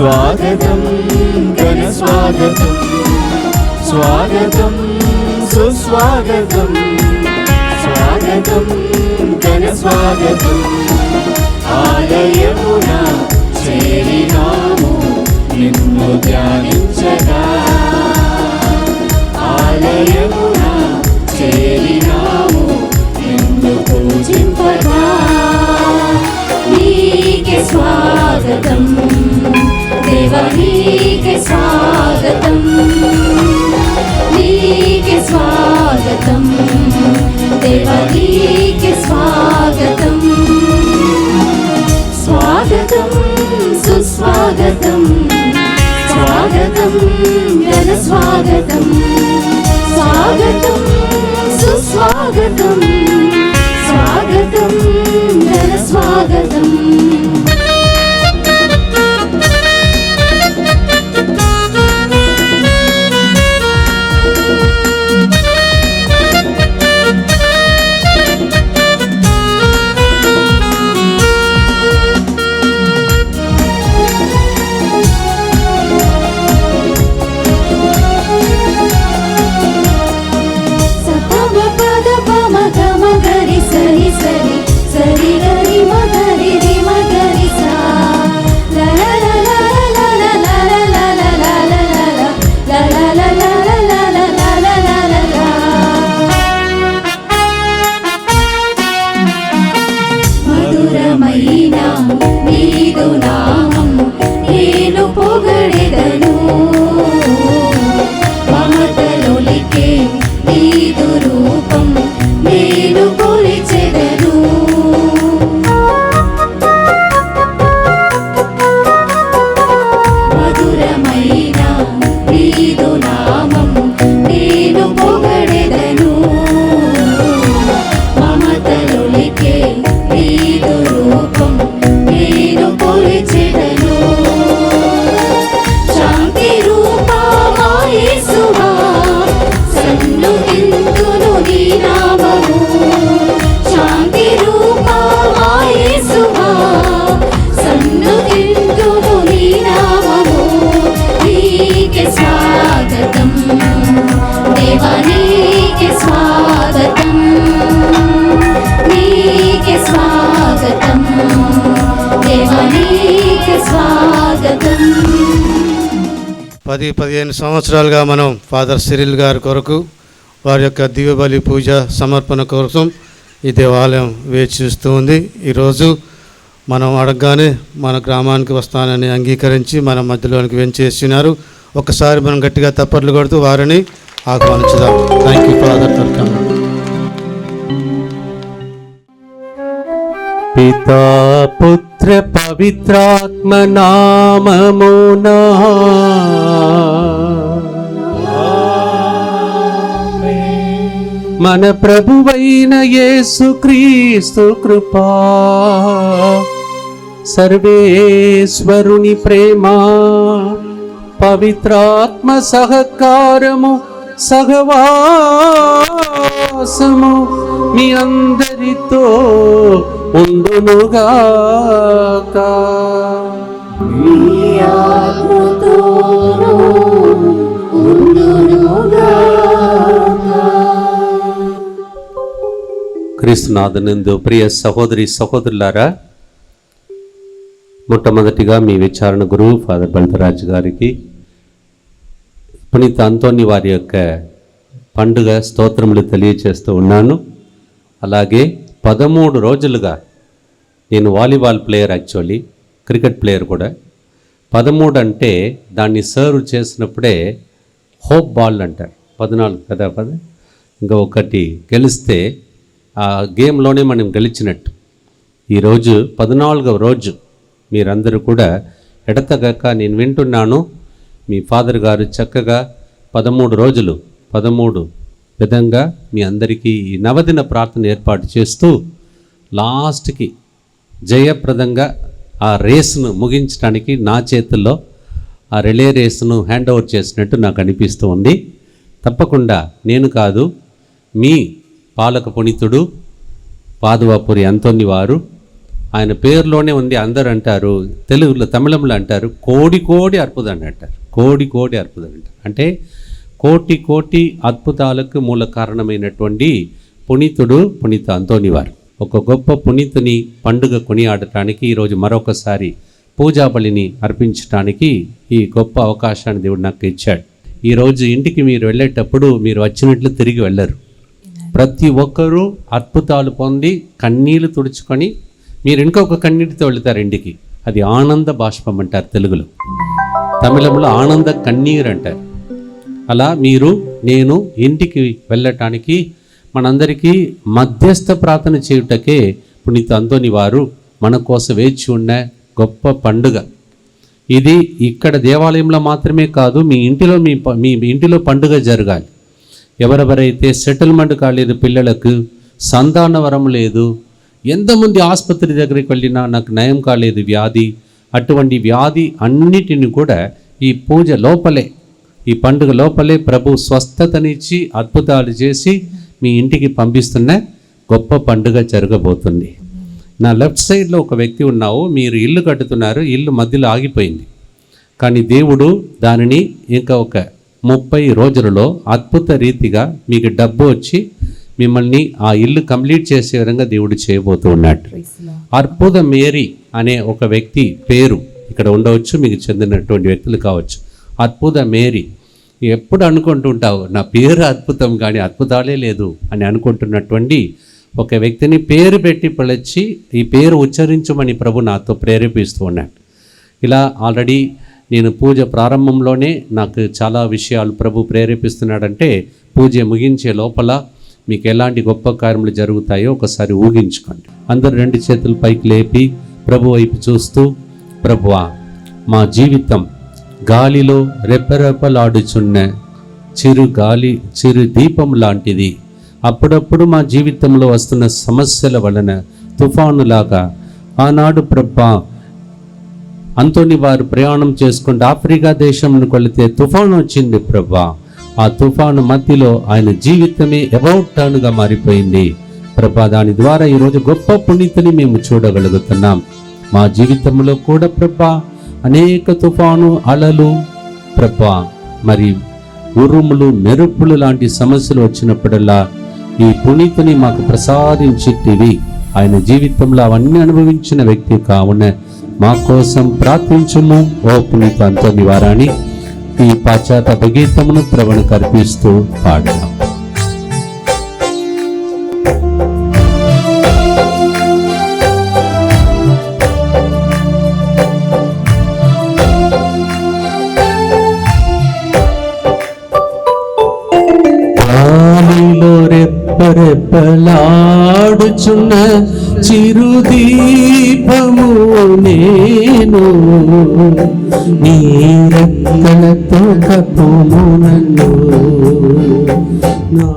స్వాగతం ఘన స్వాగతం, స్వాగతం సుస్వాగతం, స్వాగతం ఘన స్వాగతం. ఆలయమున చేరినాము నిన్ను ధ్యానించగా, ఆలయమున చేరినాము నిన్ను పూజింపగా. నీకే స్వాగతం దేవా, నీకే స్వాగతం, నీకే స్వాగతం దేవా, నీకే స్వాగతం. స్వాగతం సుస్వాగతం, స్వాగతం ఘన స్వాగతం, స్వాగతం సుస్వాగతం, స్వాగతం ఘన స్వాగతం. పది 15 సంవత్సరాలుగా మనం ఫాదర్ సిరిల్ గారి కొరకు వారి యొక్క దివ్యబలి పూజ సమర్పణ కోసం ఈ దేవాలయం వేచి చూస్తూ ఉంది. ఈరోజు మనం అడగగానే మన గ్రామానికి వస్తానని అంగీకరించి మన మధ్యలోనికి వెంచేస్తున్నారు. ఒకసారి మనం గట్టిగా తప్పట్లు కొడుతూ వారిని ఆహ్వానించుదాం. Thank you father. దొరకమ్మ. పితా పుత్ర పవిత్రాత్మ నామమునా మన ప్రభువైన యేసుక్రీస్తు కృపా, సర్వేశ్వరుని ప్రేమ, పవిత్రాత్మ సహకారము సహవాసము మీ అందరితో ఉండునుగాక. క్రీస్తునాథనందు ప్రియ సహోదరి సహోదరులారా, మొట్టమొదటిగా మీ విచారణ గురువు ఫాదర్ బల్తరాజు గారికి పునీత అంతోని వారి యొక్క పండుగ స్తోత్రములు తెలియచేస్తూ ఉన్నాను. అలాగే 13 రోజులుగా నేను volleyball player, actually cricket player కూడా. 13 అంటే దాన్ని సర్వ్ చేసినప్పుడే హోప్ బాల్ అంటారు. 14 కదా, ఇంకా ఒకటి గెలిస్తే ఆ గేమ్లోనే మనం గెలిచినట్టు. ఈరోజు 14వ రోజు మీరందరూ కూడా ఎడతగక నేను వింటున్నాను, మీ ఫాదర్ గారు చక్కగా 13 రోజులు 13 విధంగా మీ అందరికీ ఈ నవదిన ప్రార్థన ఏర్పాటు చేస్తూ లాస్ట్కి జయప్రదంగా ఆ రేసును ముగించడానికి నా చేతుల్లో ఆ రిలే రేసును హ్యాండ్ ఓవర్ చేసినట్టు నాకు అనిపిస్తూ ఉంది. తప్పకుండా నేను కాదు, మీ పాలక పునీతుడు పాదువాపురి అంతోని వారు ఆయన పేరులోనే ఉంది. అందరు అంటారు, తెలుగులో తమిళంలో అంటారు కోడి కోడి అద్భుతాన్ని అంటారు. కోడి కోడి అద్భుతాన్ని అంటారు. అంటే కోటి కోటి అద్భుతాలకు మూల కారణమైనటువంటి పునీత అంతోని వారు. ఒక గొప్ప పునీతుని పండుగ కొనియాడటానికి ఈరోజు మరొకసారి పూజా బలిని అర్పించడానికి ఈ గొప్ప అవకాశాన్ని దేవుడు నాకు ఇచ్చాడు. ఈరోజు ఇంటికి మీరు వెళ్ళేటప్పుడు మీరు వచ్చినట్లు తిరిగి వెళ్ళరు. ప్రతి ఒక్కరూ అద్భుతాలు పొంది కన్నీళ్లు తుడుచుకొని మీరు ఇంకొక కన్నీటితో వెళతారు ఇంటికి. అది ఆనంద బాష్పం అంటారు తెలుగులో, తమిళంలో ఆనంద కన్నీరు అంటారు. అలా మీరు నేను ఇంటికి వెళ్ళటానికి మనందరికీ మధ్యస్థ ప్రార్థన చేయుటకే పునీత అంతోని వారు మన కోసం వేచి ఉన్న గొప్ప పండుగ ఇది. ఇక్కడ దేవాలయంలో మాత్రమే కాదు, మీ ఇంటిలో పండుగ జరగాలి. ఎవరెవరైతే సెటిల్మెంట్ కాలేదు, పిల్లలకు సంతాన వరం లేదు, ఎంతమంది ఆసుపత్రి దగ్గరికి వెళ్ళినా నాకు నయం కాలేదు వ్యాధి, అటువంటి వ్యాధి అన్నిటిని కూడా ఈ పూజ లోపలే, ఈ పండుగ లోపలే ప్రభు స్వస్థతనిచ్చి అద్భుతాలు చేసి మీ ఇంటికి పంపిస్తున్న గొప్ప పండుగ జరగబోతుంది. నా లెఫ్ట్ సైడ్లో ఒక వ్యక్తి ఉన్నావు, మీరు ఇల్లు కట్టుతున్నారు, ఇల్లు మధ్యలో ఆగిపోయింది. కానీ దేవుడు దానిని ఇంకా ఒక 30 రోజులలో అద్భుత రీతిగా మీకు డబ్బు వచ్చి మిమ్మల్ని ఆ ఇల్లు కంప్లీట్ చేసే విధంగా దేవుడు చేయబోతూ ఉన్నాడు. అద్భుత మేరీ అనే ఒక వ్యక్తి పేరు ఇక్కడ ఉండవచ్చు, మీకు చెందినటువంటి వ్యక్తులు కావచ్చు. అద్భుత మేరీ, ఎప్పుడు అనుకుంటుంటావు నా పేరు అద్భుతం కానీ అద్భుతాలే లేదు అని అనుకుంటున్నటువంటి ఒక వ్యక్తిని పేరు పెట్టి పిలిచి ఈ పేరు ఉచ్చరించమని ప్రభు నాతో ప్రేరేపిస్తూ ఉన్నాడు. ఇలా ఆల్రెడీ నేను పూజ ప్రారంభంలోనే నాకు చాలా విషయాలు ప్రభు ప్రేరేపిస్తున్నాడంటే పూజ ముగించే లోపల మీకు ఎలాంటి గొప్ప కార్యములు జరుగుతాయో ఒకసారి ఊహించుకోండి. అందరు 2 చేతులు పైకి లేపి ప్రభు వైపు చూస్తూ, ప్రభువా మా జీవితం గాలిలో రెప్పరెప్పలాడుచున్న చిరు దీపం లాంటిది. అప్పుడప్పుడు మా జీవితంలో వస్తున్న సమస్యల వలన తుఫానులాగా ఆనాడు ప్రభా అంతోని వారు ప్రయాణం చేసుకుంటూ ఆఫ్రికా దేశంకు వెళితే తుఫాను వచ్చింది ప్రభా. ఆ తుఫాను మధ్యలో ఆయన జీవితమే అబౌట్ టర్న్గా మారిపోయింది ప్రభా. దాని ద్వారా ఈరోజు గొప్ప పునీతిని మేము చూడగలుగుతున్నాం. మా జీవితంలో కూడా ప్రభా అనేక తుఫాను అలలు ప్రభా, మరి ఉరుములు మెరుపులు లాంటి సమస్యలు వచ్చినప్పుడల్లా ఈ పునీతిని మాకు ప్రసాదించితివి. ఆయన జీవితంలో అవన్నీ అనుభవించిన వ్యక్తి కావున మా కోసం ప్రార్థించుము ఓ పునీత అంతోని వారాని. ఈ పాశ్చాత్య గీతమును ప్రభువుకు అర్పిస్తూ పాడదాం. రెప్పలాడుచున్న చిరుదీపము నేను, నీ రెక్కలతో కప్పుము నన్ను, నా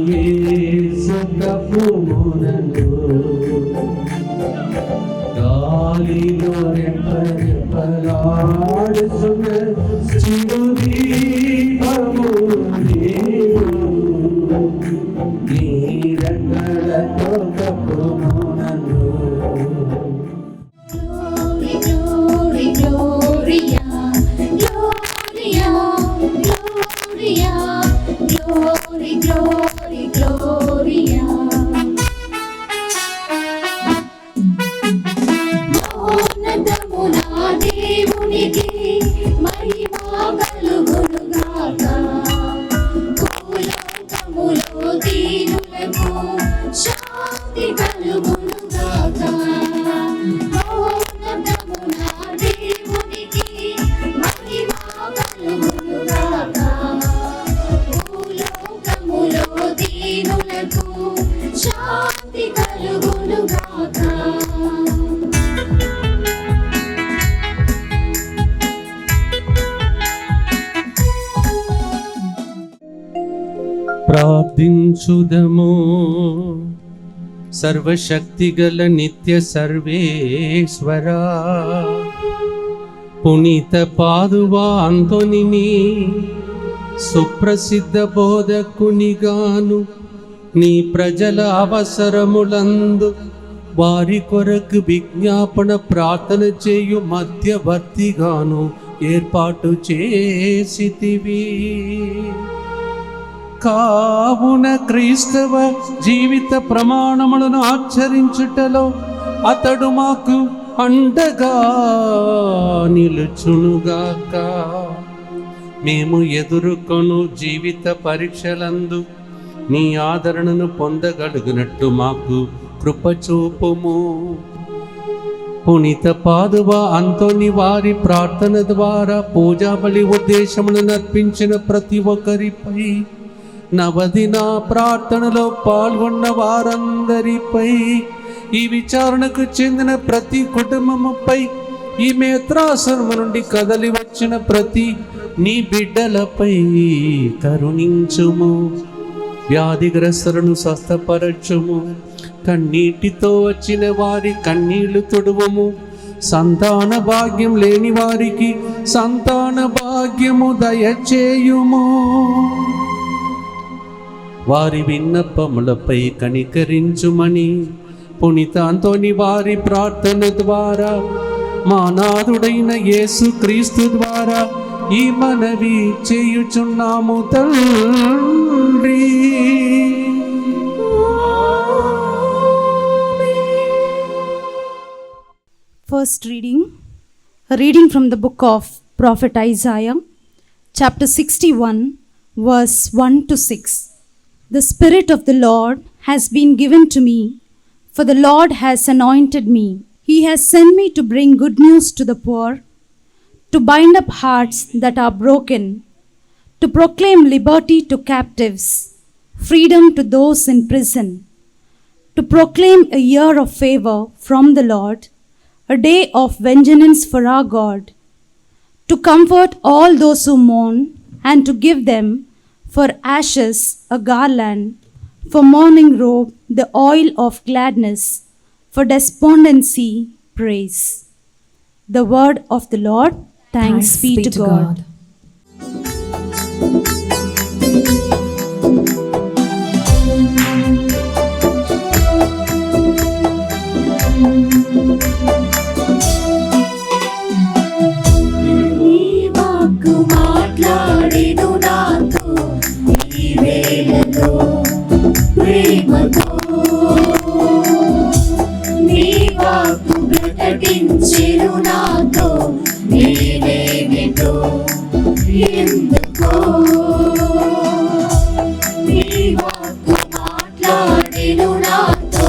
యేసు కప్పుము నన్ను. గాలిలో రెప్పలాడుచున్న చిరుదీపము నేను, Glory, Gloria, Gloria, Gloria, glory, glory, Gloria. మౌనతమునా దేవునికి మహిమా కలుగునుగాక, భూలోకములో దీనులకు శాంతి కలుగునుగాక. మౌనతమునా దేవునికి మహిమా కలుగునుగాక, భూలోకములో దీనులకు శాంతి కలుగునుగాక. ప్రార్థించుదము. సర్వశక్తిగల నిత్య సర్వేశ్వరా, పునీత పాదువా అంతోనిని సుప్రసిద్ధ బోధకునిగాను నీ ప్రజల అవసరములందు వారి కొరకు విజ్ఞాపన ప్రార్థన చేయు మధ్యవర్తిగాను ఏర్పాటు చేసితివి. కావున క్రైస్తవ జీవిత ప్రమాణములను ఆచరించుటలో అతడు మాకు అండగా నిలుచునుగాక. మేము ఎదుర్కొను జీవిత పరీక్షలందు నీ ఆదరణను పొందగలుగునట్టు మాకు కృపచూపుము. పునీత పాదువ అంతోని వారి ప్రార్థన ద్వారా పూజా బలి ఉద్దేశములను అర్పించిన ప్రతి ఒక్కరిపై, నవదిన ప్రార్థనలో పాల్గొన్న వారందరిపై, ఈ విచారణకు చెందిన ప్రతి కుటుంబముపై, ఈ మేత్రాసనము నుండి కదలి వచ్చిన ప్రతి నీ బిడ్డలపై కరుణించుము. వ్యాధిగ్రస్తులను స్వస్థపరచుము. కన్నీటితో వచ్చిన వారి కన్నీళ్లు తొడువము. సంతాన భాగ్యం లేని వారికి సంతాన భాగ్యము దయచేయుము. వారి విన్నపములపై కనికరించుమని పునీత అంతోని వారి ప్రార్థన ద్వారా మా నాథుడైన యేసు క్రీస్తు ద్వారా ఈ మనవి చేయుచున్నాము తండ్రి. First reading, a reading from the book of Prophet Isaiah, chapter 61, verse 1 to 6. The Spirit of the Lord has been given to me, for the Lord has anointed me. He has sent me to bring good news to the poor, to bind up hearts that are broken, to proclaim liberty to captives, freedom to those in prison, to proclaim a year of favor from the Lord, a day of vengeance for our God, to comfort all those who mourn, and to give them for ashes a garland, for mourning robe the oil of gladness, for despondency praise. The word of the Lord. Thanks be to God. నీ వాక్కు మాట్లాడెను నాతో ఈ వేళలో ప్రేమతో. నీ వాక్కు ప్రకటించెను నాతో నేనేమిటో ఎందుకో. నీ వాక్కు మాట్లాడెను నాతో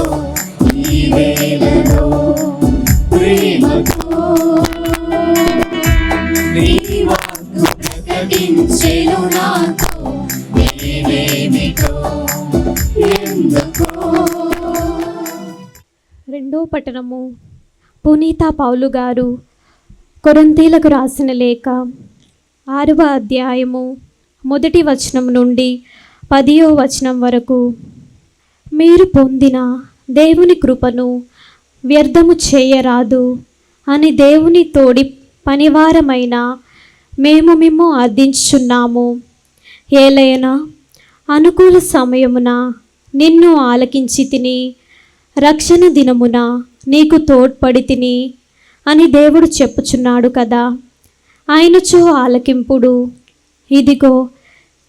ఈ వేళలో ప్రేమతో. నీ వాక్కు ప్రకటించెను నాతో నేనేమిటో ఎందుకో. రెండో పట్టణము. పునీత పౌలు గారు కొరింథీలకు రాసిన లేఖ 6వ అధ్యాయము 1వ వచనం నుండి 10వ వచనం వరకు. మీరు పొందిన దేవుని కృపను వ్యర్థము చేయరాదు అని దేవుని తోడి పనివారమైన మేము మిమ్ము అర్థించుచున్నాము. ఏలైనా అనుకూల సమయమున నిన్ను ఆలకించి తిని, రక్షణ దినమున నీకు తోడ్పడి తిని అని దేవుడు చెప్పుచున్నాడు కదా. ఆయనచో ఆలకింపుడు. ఇదిగో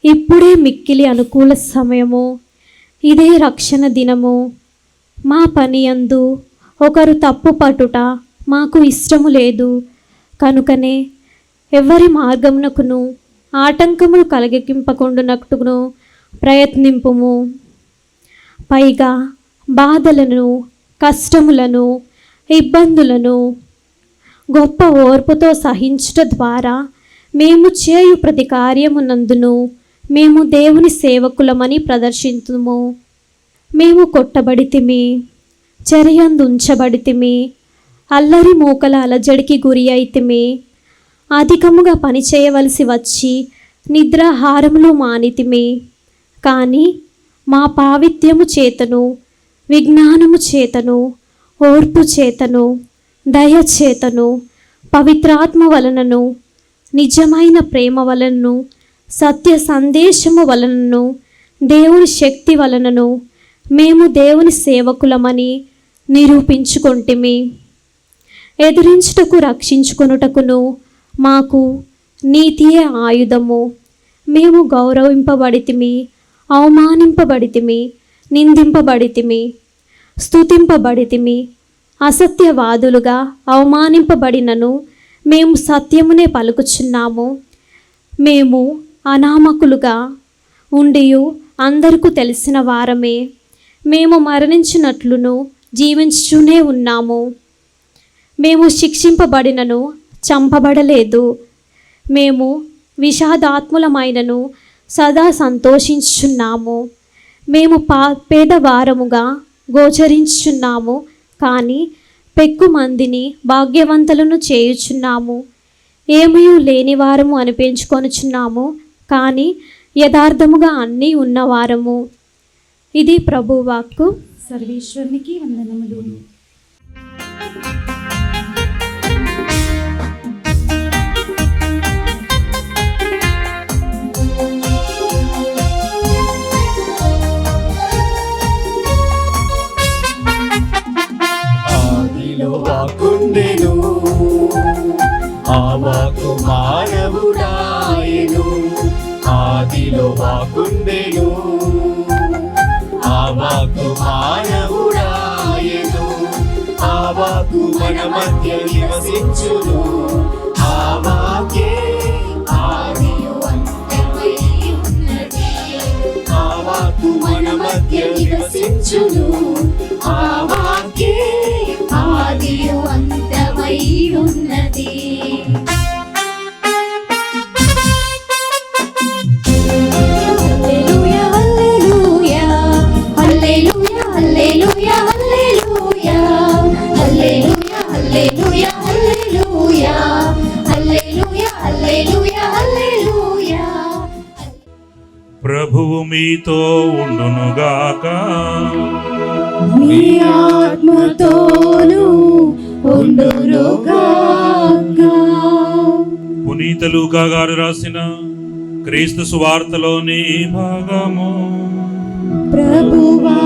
ఇప్పుడే మిక్కిలి అనుకూల సమయము, ఇదే రక్షణ దినము. మా పని యందు ఒకరు తప్పు పట్టుట మాకు ఇష్టము లేదు. కనుకనే ఎవరి మార్గమునకును ఆటంకములు కలిగింపకుండునట్టును ప్రయత్నింపుము. పైగా బాధలను, కష్టములను, ఇబ్బందులను గొప్ప ఓర్పుతో సహించుట ద్వారా మేము చేయు ప్రతి కార్యమునందును మేము దేవుని సేవకులమని ప్రదర్శింతుము. మేము కొట్టబడితిమి, చెరయందుంచబడితిమి, అల్లరి మూకల అలజడికి గురి అయితిమి, అధికముగా పని చేయవలసి వచ్చి నిద్రాహారములు మానితిమి. కానీ మా పావిత్యము చేతను, విజ్ఞానము చేతను, ఓర్పు చేతను, దయ చేతను, పవిత్రాత్మ వలనను, నిజమైన ప్రేమ వలనను, సత్య సందేశము వలనను, దేవుని శక్తి వలనను మేము దేవుని సేవకులమని నిరూపించుకొంటిమి. ఎదిరించుటకు రక్షించుకొనుటకును మాకు నీతియే ఆయుధము. మేము గౌరవింపబడితిమి, అవమానింపబడితిమి, నిందింపబడితిమి, స్తుతింపబడితిమి. అసత్యవాదులుగా అవమానింపబడినను మేము సత్యమునే పలుకుచున్నాము. మేము అనామకులుగా ఉండియు అందరికీ తెలిసిన వారమే. మేము మరణించినట్లును జీవించుచూనే ఉన్నాము. మేము శిక్షింపబడినను చంపబడలేదు. మేము విషాదాత్ములమైనను సదా సంతోషించుచున్నాము. మేము పేదవారముగా గోచరించుచున్నాము, కానీ పెక్కు మందిని భాగ్యవంతులను చేయుచున్నాము. ఏమీ లేనివారము అనిపించుకొనుచున్నాము, కానీ యథార్థముగా అన్నీ ఉన్నవారము. ఇది ప్రభువాక్కు. సర్వేశ్వరునికి వందనములు. ఆదిలో వాక్కుండెను, ఆ వాక్కు మానవుడాయెను. ఆదిలో వాక్కుండెను, ఆ వాక్కు మానవుడాయెను. ఆ వాక్కు మన మధ్య నివసించును. ఆ వాక్కే ఆదియు అంతమై ఉన్నది. ఆ వాక్కు మన మధ్య నివసించును. ఆ వాక్కే ఆదియు అంతమై ఉన్నది. ప్రభువు మీతో ఉండునుగాక. నీ ఆత్మతోను ఉండునుగాక. పునీత లూకా గారు రాసిన క్రీస్తు సువార్తలోని భాగము. ప్రభువా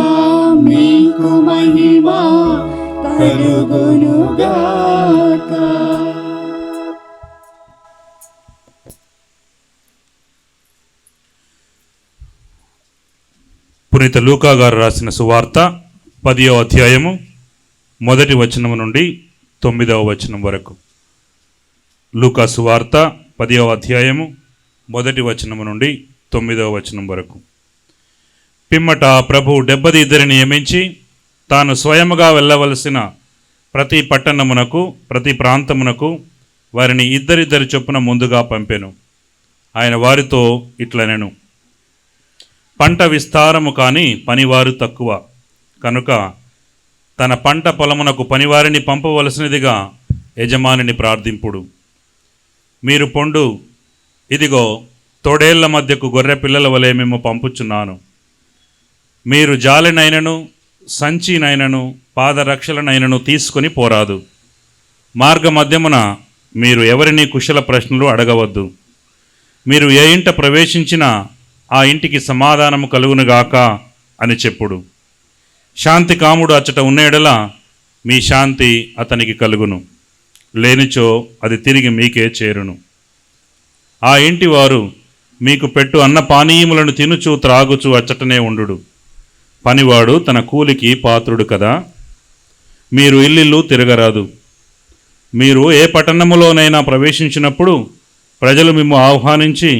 మీకు మహిమ కలుగునుగాక. పునీత లూకా గారు రాసిన సువార్త 10వ అధ్యాయము 1వ వచనము నుండి 9వ వచనం వరకు. లూకా సువార్త 10వ అధ్యాయము 1వ వచనము నుండి 9వ వచనం వరకు. పిమ్మట ప్రభు 72 నియమించి తాను స్వయముగా వెళ్ళవలసిన ప్రతి పట్టణమునకు ప్రతి ప్రాంతమునకు వారిని ఇద్దరిద్దరి చొప్పున ముందుగా పంపెను. ఆయన వారితో ఇట్లనెను, పంట విస్తారము కానీ పనివారు తక్కువ కనుక తన పంట పొలమునకు పనివారిని పంపవలసినదిగా యజమానిని ప్రార్థింపుడు. మీరు పొండు, ఇదిగో తోడేళ్ల మధ్యకు గొర్రె పిల్లల వలె మేము పంపుచున్నాను. మీరు జాలినైనను సంచినైనను పాదరక్షలనైనను తీసుకొని పోరాదు. మార్గ మధ్యమున మీరు ఎవరిని కుశల ప్రశ్నలు అడగవద్దు. మీరు ఏ ఇంట ప్రవేశించినా ఆ ఇంటికి సమాధానము కలుగునుగాక అని చెప్పుడు. శాంతి కాముడు అచ్చట ఉన్న ఎడల మీ శాంతి అతనికి కలుగును, లేనిచో అది తిరిగి మీకే చేరును. ఆ ఇంటి వారు మీకు పెట్టు అన్న పానీయములను తినుచు త్రాగుచు అచ్చటనే ఉండు. పనివాడు తన కూలికి పాత్రుడు కదా. మీరు ఇల్లిల్లు తిరగరాదు. మీరు ఏ పట్టణములోనైనా ప్రవేశించినప్పుడు ప్రజలు మిమ్ము ఆహ్వానించి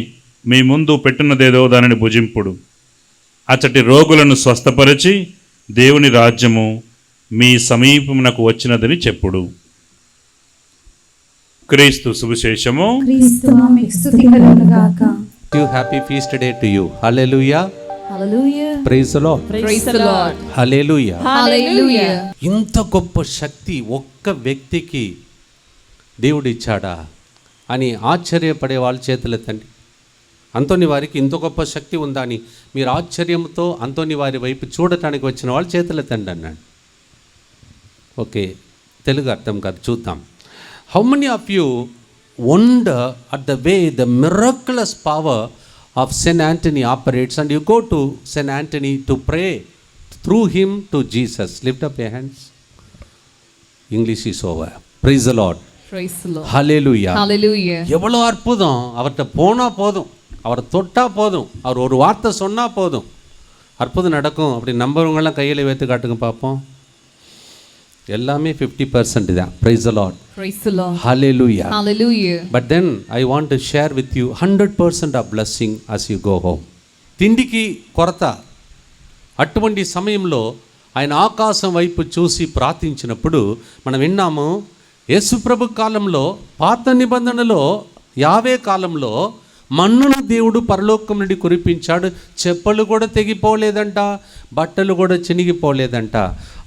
మీ ముందు పెట్టినదేదో దానిని భుజింపుడు. అచ్చటి రోగులను స్వస్థపరిచి దేవుని రాజ్యము మీ సమీపమునకు వచ్చినదని చెప్పుడు. క్రీస్తు సువిశేషము. క్రీస్తువా మీకు స్తుతి కలుగునుగాక. Happy feast day to you. Hallelujah. Hallelujah. Praise the lord. Praise the Lord. Hallelujah. Hallelujah. ఇంత గొప్ప శక్తి ఒక్క వ్యక్తికి దేవుడు ఇచ్చాడా అని ఆశ్చర్యపడే వాళ్ళ చేతులెత్తండి. అంతోని వారికి ఇంత గొప్ప శక్తి ఉందా అని మీరు ఆశ్చర్యంతో అంతోని వారి వైపు చూడటానికి వచ్చిన వాళ్ళు చేతులెత్తండి అన్నాడు. ఓకే, తెలుగు అర్థం కాదు, చూద్దాం. How many of you wonder at the way the miraculous power of Saint Anthony operates, and you go to Saint Anthony to pray through him to Jesus? Lift up your hands. English is over. Praise the lord. Praise the Lord. Hallelujah. Hallelujah. எவ்வளோ அற்புதம். அவர்கிட்ட போனால் போதும், அவரை தொட்டால் போதும், அவர் ஒரு வார்த்தை சொன்னால் போதும், அற்புதம் நடக்கும். அப்படி நம்புறவங்கெல்லாம் கையில் வைத்து காட்டுங்க பார்ப்போம். எல்லாமே 50% தான். Praise the Lord. Praise the Lord. Hallelujah. Hallelujah. But then I want to share with you 100% of blessing as you go home. తిండికి కొరత, అటువంటి సమయంలో ఆయన ఆకాశం వైపు చూసి ప్రార్థించినప్పుడు మనం విన్నాము, యేసుప్రభు కాలంలో, పాత నిబంధనలో, యావే కాలంలో మన్నును దేవుడు పరలోకం నుండి కురిపించాడు. చెప్పులు కూడా తెగిపోలేదంట, బట్టలు కూడా చినిగిపోలేదంట.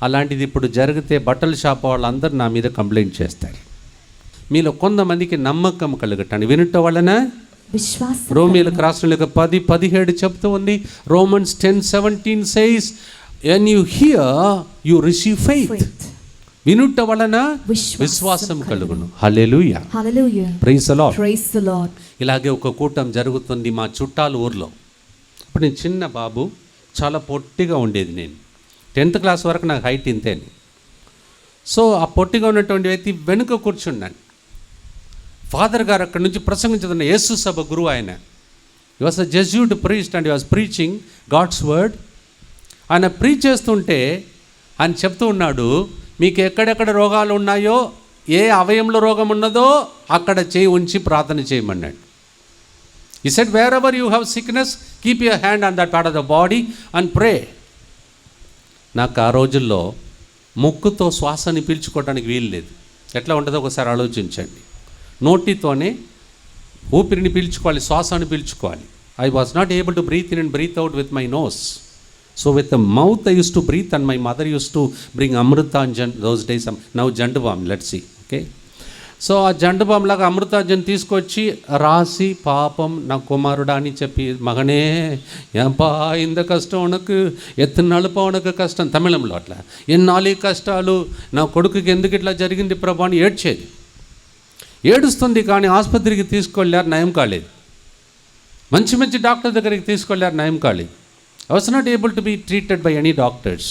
అలాంటిది ఇప్పుడు జరిగితే బట్టల షాప్ వాళ్ళందరూ నా మీద కంప్లైంట్ చేస్తారు. మీలో కొంతమందికి నమ్మకం కలగటాన్ని వినుట వలన విశ్వాసం. రోమీయులకు రాసిన 10:17 చెప్తూ ఉంది. Romans 10:17 says, when you hear you receive faith. వినుట వలన విశ్వాసం కలుగును. హల్లెలూయా. హల్లెలూయా. Praise the Lord. Praise the Lord. ఇలాగే ఒక కూటం జరుగుతుంది మా చుట్టాల ఊర్లో. ఇప్పుడు నేను చిన్న బాబు, చాలా పొట్టిగా ఉండేది. నేను 10th క్లాస్ వరకు నాకు హైట్ ఇంతే. సో ఆ పొట్టిగా ఉన్నటువంటి వ్యక్తి వెనుక కూర్చున్నాను. ఫాదర్ గారు అక్కడి నుంచి ప్రసంగించుతున్న యేసు సభ గురువు ఆయన. He was a Jesuit priest and he was preaching God's word. ఆయన ప్రీచ్ చేస్తుంటే ఆయన చెప్తూ ఉన్నాడు, మీకు ఎక్కడెక్కడ రోగాలు ఉన్నాయో, ఏ అవయంలో రోగం ఉన్నదో అక్కడ చేయి ఉంచి ప్రార్థన చేయమన్నాడు. He said, wherever you have sickness, keep your hand on that part of the body and pray. నాకు ఆ రోజుల్లో ముక్కుతో శ్వాసని పీల్చుకోవడానికి వీలు లేదు. ఎట్లా ఉంటుందో ఒకసారి ఆలోచించండి. నోటితోనే ఊపిరిని పీల్చుకోవాలి, శ్వాసని పీల్చుకోవాలి. I was not able to breathe in and breathe out with my nose. So with the mouth I used to breathe, and my mother used to bring amrutanjan those days. Now jandubam, let's see. Okay. So ఆ జండుబాం లాగా అమృతాజన్ తీసుకొచ్చి రాసి, పాపం నా కుమారుడా అని చెప్పి, మగనే ఏంపా ఇంత కష్టం ఉనకు, ఎత్తనాళ్ళపా ఉనకు కష్టం, తమిళంలో అట్లా, ఎన్నాళ్ళు కష్టాలు, నా కొడుకుకి ఎందుకు ఇట్లా జరిగింది ప్రభా అని ఏడ్చేది. ఏడుస్తుంది కానీ ఆసుపత్రికి తీసుకెళ్ళారు, నయం కాలేదు. మంచి మంచి డాక్టర్ దగ్గరికి తీసుకెళ్ళారు, నయం కాలేదు. I was not able to be treated by any doctors.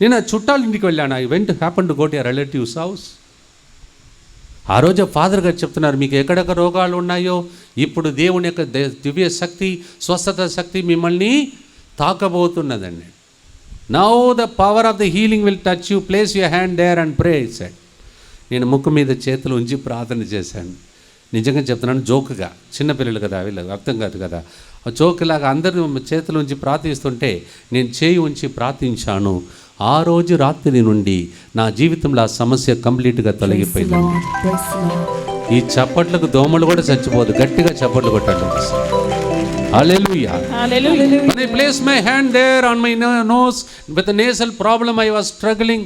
నేను ఆ చుట్టాల ఇంటికి వెళ్ళాను. I went to happen to go to a relative's house. ఆ రోజు ఫాదర్ గారు చెప్తున్నారు, మీకు ఎక్కడెక్కడ రోగాలు ఉన్నాయో ఇప్పుడు దేవుని యొక్క దివ్య శక్తి, స్వస్థత శక్తి మిమ్మల్ని తాకబోతున్నదండి. Now the power of the healing will touch you, place your hand there and pray said. నేను ముక్కు మీద చేతులు ఉంచి ప్రార్థన చేశాను. నిజంగా చెప్తున్నాను, జోకుగా, చిన్నపిల్లలు కదా, వీళ్ళకి అర్థం కాదు కదా, ఆ జోకులాగా అందరూ చేతులు ఉంచి ప్రార్థిస్తుంటే నేను చేయి ఉంచి ప్రార్థించాను. ఆ రోజు రాత్రి నుండి నా జీవితంలో ఆ సమస్య కంప్లీట్గా తొలగిపోయింది. ఈ చప్పట్లకు దోమలు కూడా చచ్చిపోదు, గట్టిగా చప్పట్లు కొట్టాలి. Hallelujah. Hallelujah. When I placed my hand there on my nose with a nasal problem I was struggling,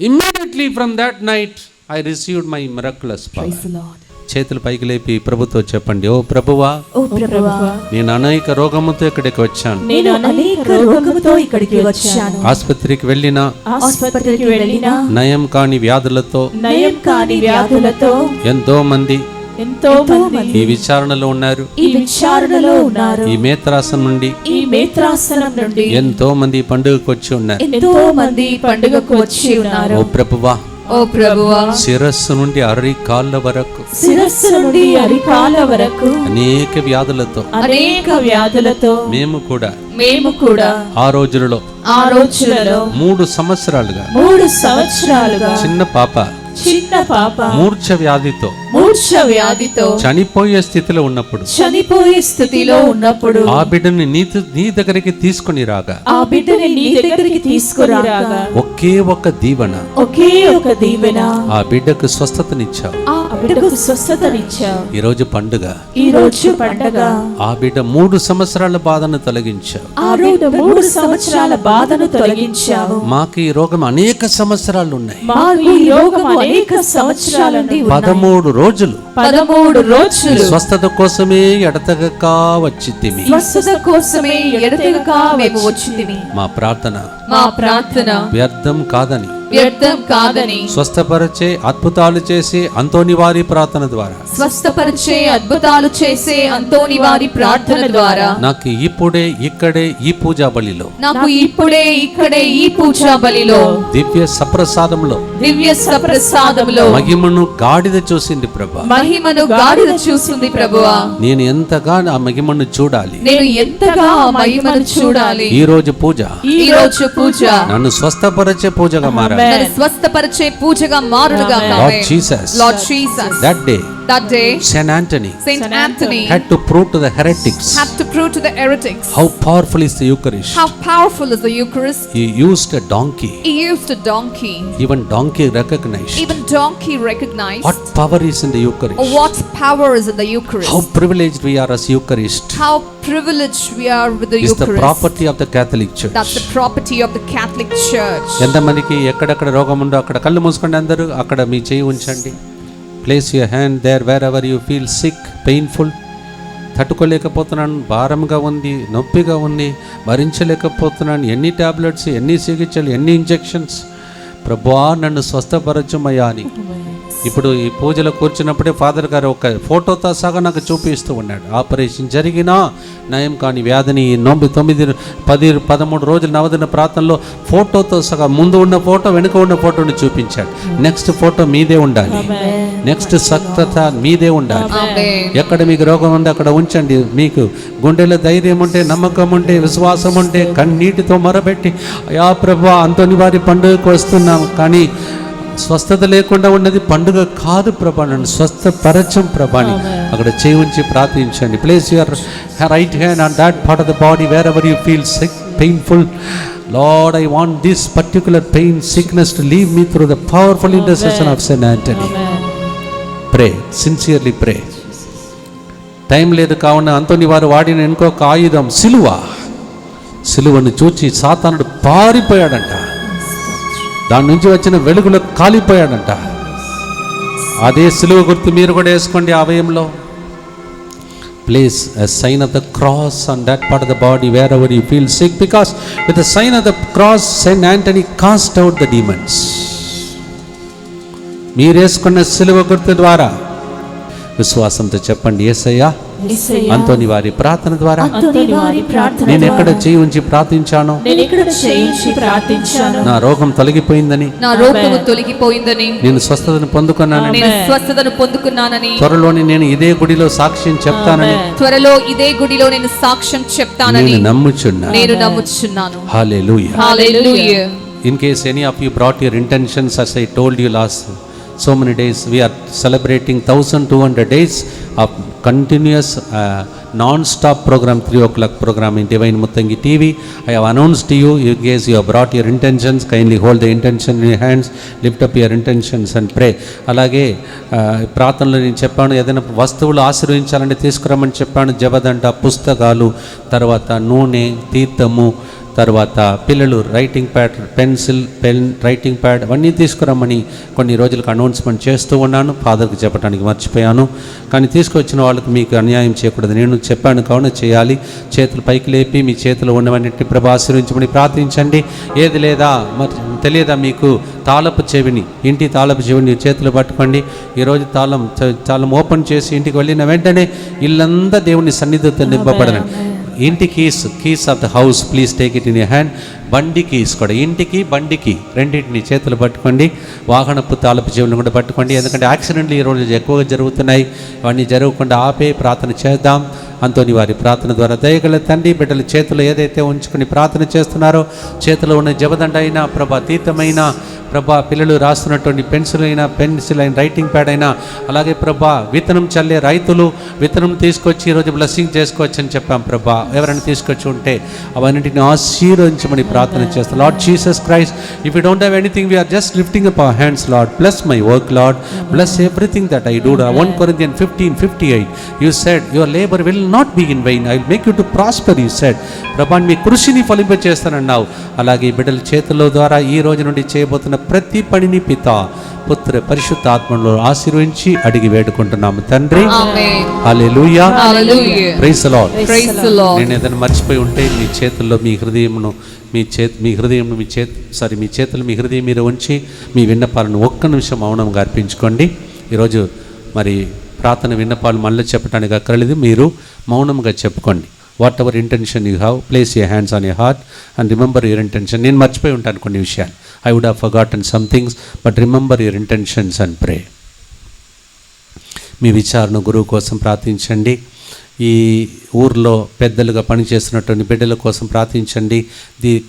immediately from that night I received my miraculous power. Praise the Lord. చేతులు పైకి లేపి ప్రభుతో చెప్పండి, ఓ ప్రభువా, నేను అనేక రోగముతో ఇక్కడికి వచ్చాను. ఆసుపత్రికి వెళ్ళినా నయం కాని వ్యాధులతో ఎంతో మంది ఈ విచారణలో ఉన్నారు. ఈ మేత్రాసనం నుండి ఎంతో మంది పండుగకు వచ్చి ఉన్నారు. ఓ ప్రభువా, ఓ ప్రభువా, శిరస్సు నుండి అరికాళ్ళ వరకు అనేక వ్యాధులతో మేము కూడా ఆ రోజులలో 3 సంవత్సరాలుగా చిన్న పాప మూర్ఛ వ్యాధితో చనిపోయే స్థితిలో ఉన్నప్పుడు ఆ బిడ్డని నీ దగ్గరికి తీసుకుని రాగా ఒకే ఒక దీవెన ఆ బిడ్డకు స్వస్థతనిచ్చావు. ఈ రోజు పండుగ. ఆ బిడ్డ 3 సంవత్సరాల బాధను తొలగించావు. మాకు ఈ రోగం అనేక సంవత్సరాలు ఉన్నాయి. 13 రోజులు స్వస్థత కోసమే ఎడతెగక వచ్చితిమి. మా ప్రార్థన వ్యర్థం కాదని వ్యర్థం కాదని, స్వస్థపరిచే అద్భుతాలు చేసి అంతోని వారి ప్రార్థన ద్వారా స్వస్థపరిచే అద్భుతాలు చేసే అంతోని వారి ప్రార్థన ద్వారా నాకు ఇప్పుడే ఇక్కడే ఈ పూజా బలిలో నాకు ఇప్పుడే ఇక్కడే ఈ పూజా బలిలో దివ్య సప్రసాదంలో దివ్య సప్రసాదములో మహిమను గాడిద చూసింది ప్రభా. మహిమను గాడిద చూస్తుంది ప్రభువా. నేను ఎంతగా ఆ మహిమను చూడాలి. నేను ఎంతగా ఆ మహిమను చూడాలి. ఈ రోజు పూజ, ఈ రోజు పూజ నన్ను స్వస్థపరిచే పూజగా మారాలి. నన్ను స్వస్థపరిచే పూజగా మారునుగా. Lord Jesus, Lord Jesus, that day Saint Anthony had to prove to the heretics how powerful is the Eucharist. How powerful is the Eucharist. He used a donkey. He used a donkey. Even donkey recognized. Even donkey recognized. What power is in the Eucharist. What power is in the Eucharist. How privileged we are as Eucharist. How privileged we are with the It's Eucharist. the property of the Catholic Church. That's the property of the Catholic Church. ఎంతమందికి ఎక్కడెక్కడ రోగం ఉందో అక్కడ కళ్ళు మూసుకోండి. అందరూ అక్కడ మీ చేయి ఉంచండి. Place your hand there wherever you feel sick, painful. తట్టుకోలేకపోతున్నాను, భారంగా ఉంది, నొప్పిగా ఉంది, భరించలేకపోతున్నాను, ఎన్ని టాబ్లెట్స్, ఎన్ని చికిత్సలు, ఎన్ని ఇంజెక్షన్స్, ప్రభువా నన్ను స్వస్థపరచుమయ్యా అని. ఇప్పుడు ఈ పూజలో కూర్చున్నప్పుడే ఫాదర్ గారు ఒక ఫోటోతో సహా నాకు చూపిస్తూ ఉన్నాడు. ఆపరేషన్ జరిగినా నయం కాని వ్యాధిని 9, 10, 13 రోజులు నవదిన ప్రాంతంలో ఫోటోతో సహా ముందు ఉన్న ఫోటో వెనుక ఉన్న ఫోటోని చూపించాడు. నెక్స్ట్ ఫోటో మీదే ఉండాలి, నెక్స్ట్ స్వస్థత మీదే ఉండాలి. ఎక్కడ మీకు రోగం ఉందో అక్కడ ఉంచండి. మీకు గుండెలో ధైర్యం ఉంటే, నమ్మకం ఉంటే, విశ్వాసం ఉంటే కన్నీటితో మొరబెట్టి అయా ప్రభువా అంతోని వారి పండుగకు వస్తున్నాం, కానీ స్వస్థత లేకుండా ఉన్నది పండుగ కాదు ప్రభా, నన్ను స్వస్థపరచం ప్రభాని అక్కడ చేయి ఉంచి ప్రార్థించండి. Place your right hand on that part of the body wherever you feel sick, painful. Lord, I want this particular pain, sickness to leave me through the powerful intercession of Saint Anthony. Pray, sincerely pray. Time లేదు కావున అంతోని వారు వాడిన ఇంకొక ఆయుధం సిలువ. సిలువను చూచి సాతానుడు పారిపోయాడంట, దాని నుంచి వచ్చిన వెలుగులో కాలిపోయాడంట. అదే సిలువ గుర్తు మీరు కూడా వేసుకోండి అవయంలో. Place a sign of the cross on that part of the body wherever you feel sick, because with the sign of the cross Saint Anthony cast out the demons. మీరు వేసుకున్న సిలువ గుర్తు ద్వారా విశ్వాసంతో చెప్పండి, యేసయ్యా అంతోని వారి ప్రార్థన ద్వారా నేను ఎక్కడ చేయి ఉంచి ప్రార్థించాను, నా రోగం తొలగిపోయిందని, నేను స్వస్థతను పొందుకున్నానని, త్వరలోని నేను ఇదే గుడిలో సాక్ష్యం చెప్తానని నేను నమ్ముచున్నాను. హల్లెలూయా. In case any of you brought your intentions, as I told you last so many days, we are celebrating 1200 days of continuous non-stop program, 3 o'clock program in Divine Muttangi TV. I have announced to you, in case you have brought your intentions, kindly hold the intention in your hands, lift up your intentions and pray. అలాగే ప్రార్థనలో నేను చెప్పాను, ఏదైనా వస్తువులు ఆశీర్వదించాలంటే తీసుకురమ్మని చెప్పాను. జబదండ, పుస్తకాలు, తర్వాత నూనె, తీర్థము, తర్వాత పిల్లలు writing pad, pen, writing pad అవన్నీ తీసుకురమ్మని కొన్ని రోజులకు అనౌన్స్మెంట్ చేస్తూ ఉన్నాను. ఫాదర్కి చెప్పడానికి మర్చిపోయాను, కానీ తీసుకొచ్చిన వాళ్ళకి మీకు అన్యాయం చేయకూడదు, నేను చెప్పాను కావున చేయాలి. చేతులు పైకి లేపి మీ చేతిలో ఉన్నవన్నింటినీ ప్రభు ఆశీర్వించమని ప్రార్థించండి. ఏది లేదా మరి తెలియదా మీకు, తాళపు చెవిని, ఇంటి తాళపు చెవిని చేతులు పట్టుకోండి. ఈరోజు తాళం ఓపెన్ చేసి ఇంటికి వెళ్ళిన వెంటనే ఇల్లంతా దేవుని సన్నిధితో నింపబడనండి. ఇంటి keys of the house please take it in your hand. బండి కీస్ కూడా, ఇంటికి బండికి రెండింటిని చేతులు పట్టుకోండి. వాహనపు తాళపు చెవులను కూడా పట్టుకోండి, ఎందుకంటే యాక్సిడెంట్లు ఈరోజు ఎక్కువగా జరుగుతున్నాయి. అవన్నీ జరగకుండా ఆపే ప్రార్థన చేద్దాం. అంతోని వారి ప్రార్థన ద్వారా దయగల తండ్రి, బిడ్డల చేతులు ఏదైతే ఉంచుకొని ప్రార్థన చేస్తున్నారో, చేతిలో ఉన్న జబదండ అయినా ప్రభా, తీర్థమైన ప్రభా, పిల్లలు రాస్తున్నటువంటి పెన్సిల్ అయిన రైటింగ్ ప్యాడ్ అయినా, అలాగే ప్రభా విత్తనం చల్లే రైతులు విత్తనం తీసుకొచ్చి ఈరోజు బ్లెస్సింగ్ చేసుకోవచ్చు అని చెప్పాం ప్రభా. ఎవరైనా తీసుకొచ్చి ఉంటే అవన్నింటిని ఆశీర్వదించమని ప్రార్థన చేస్తాం. Lord Jesus Christ, if you don't have anything, we are just lifting up our hands. Lord bless my work, Lord bless everything that I do. 1 Corinthians 15:58 you said your labor will not be in vain, I will make you to prosper, you said. ప్రభా మీ కృషిని ఫలింపచేస్తానన్నావు. అలాగే బిడ్డల చేతుల ద్వారా ఈ రోజు నుండి చేయబోతున్న ప్రతి పనిని పిత పుత్ర పరిశుద్ధ ఆత్మలో ఆశీర్వదించి అడిగి వేడుకుంటున్నాము తండ్రి. ఆమేన్. హల్లెలూయా. హల్లెలూయా. Praise the Lord. Praise the Lord. నేను ఏదైనా మర్చిపోయి ఉంటే మీ చేతుల్లో మీ హృదయంను మీ చేతులు మీ హృదయం మీద ఉంచి మీ విన్నపాలను ఒక్క నిమిషం మౌనంగా అర్పించుకోండి. ఈరోజు మరి ప్రార్థన విన్నపాలు మళ్ళీ చెప్పడానికి అక్కర్లేదు, మీరు మౌనంగా చెప్పుకోండి. Whatever intention you have, place your hands on your heart and remember your intention. నేను మర్చిపోయి ఉంటాను కొన్ని విషయాలు, I would have forgotten some things, but remember your intentions and pray. మీ విచారణ గురువు కోసం ప్రార్థించండి. ఈ ఊర్లో పెద్దలుగా పనిచేస్తున్నటువంటి బిడ్డల కోసం ప్రార్థించండి.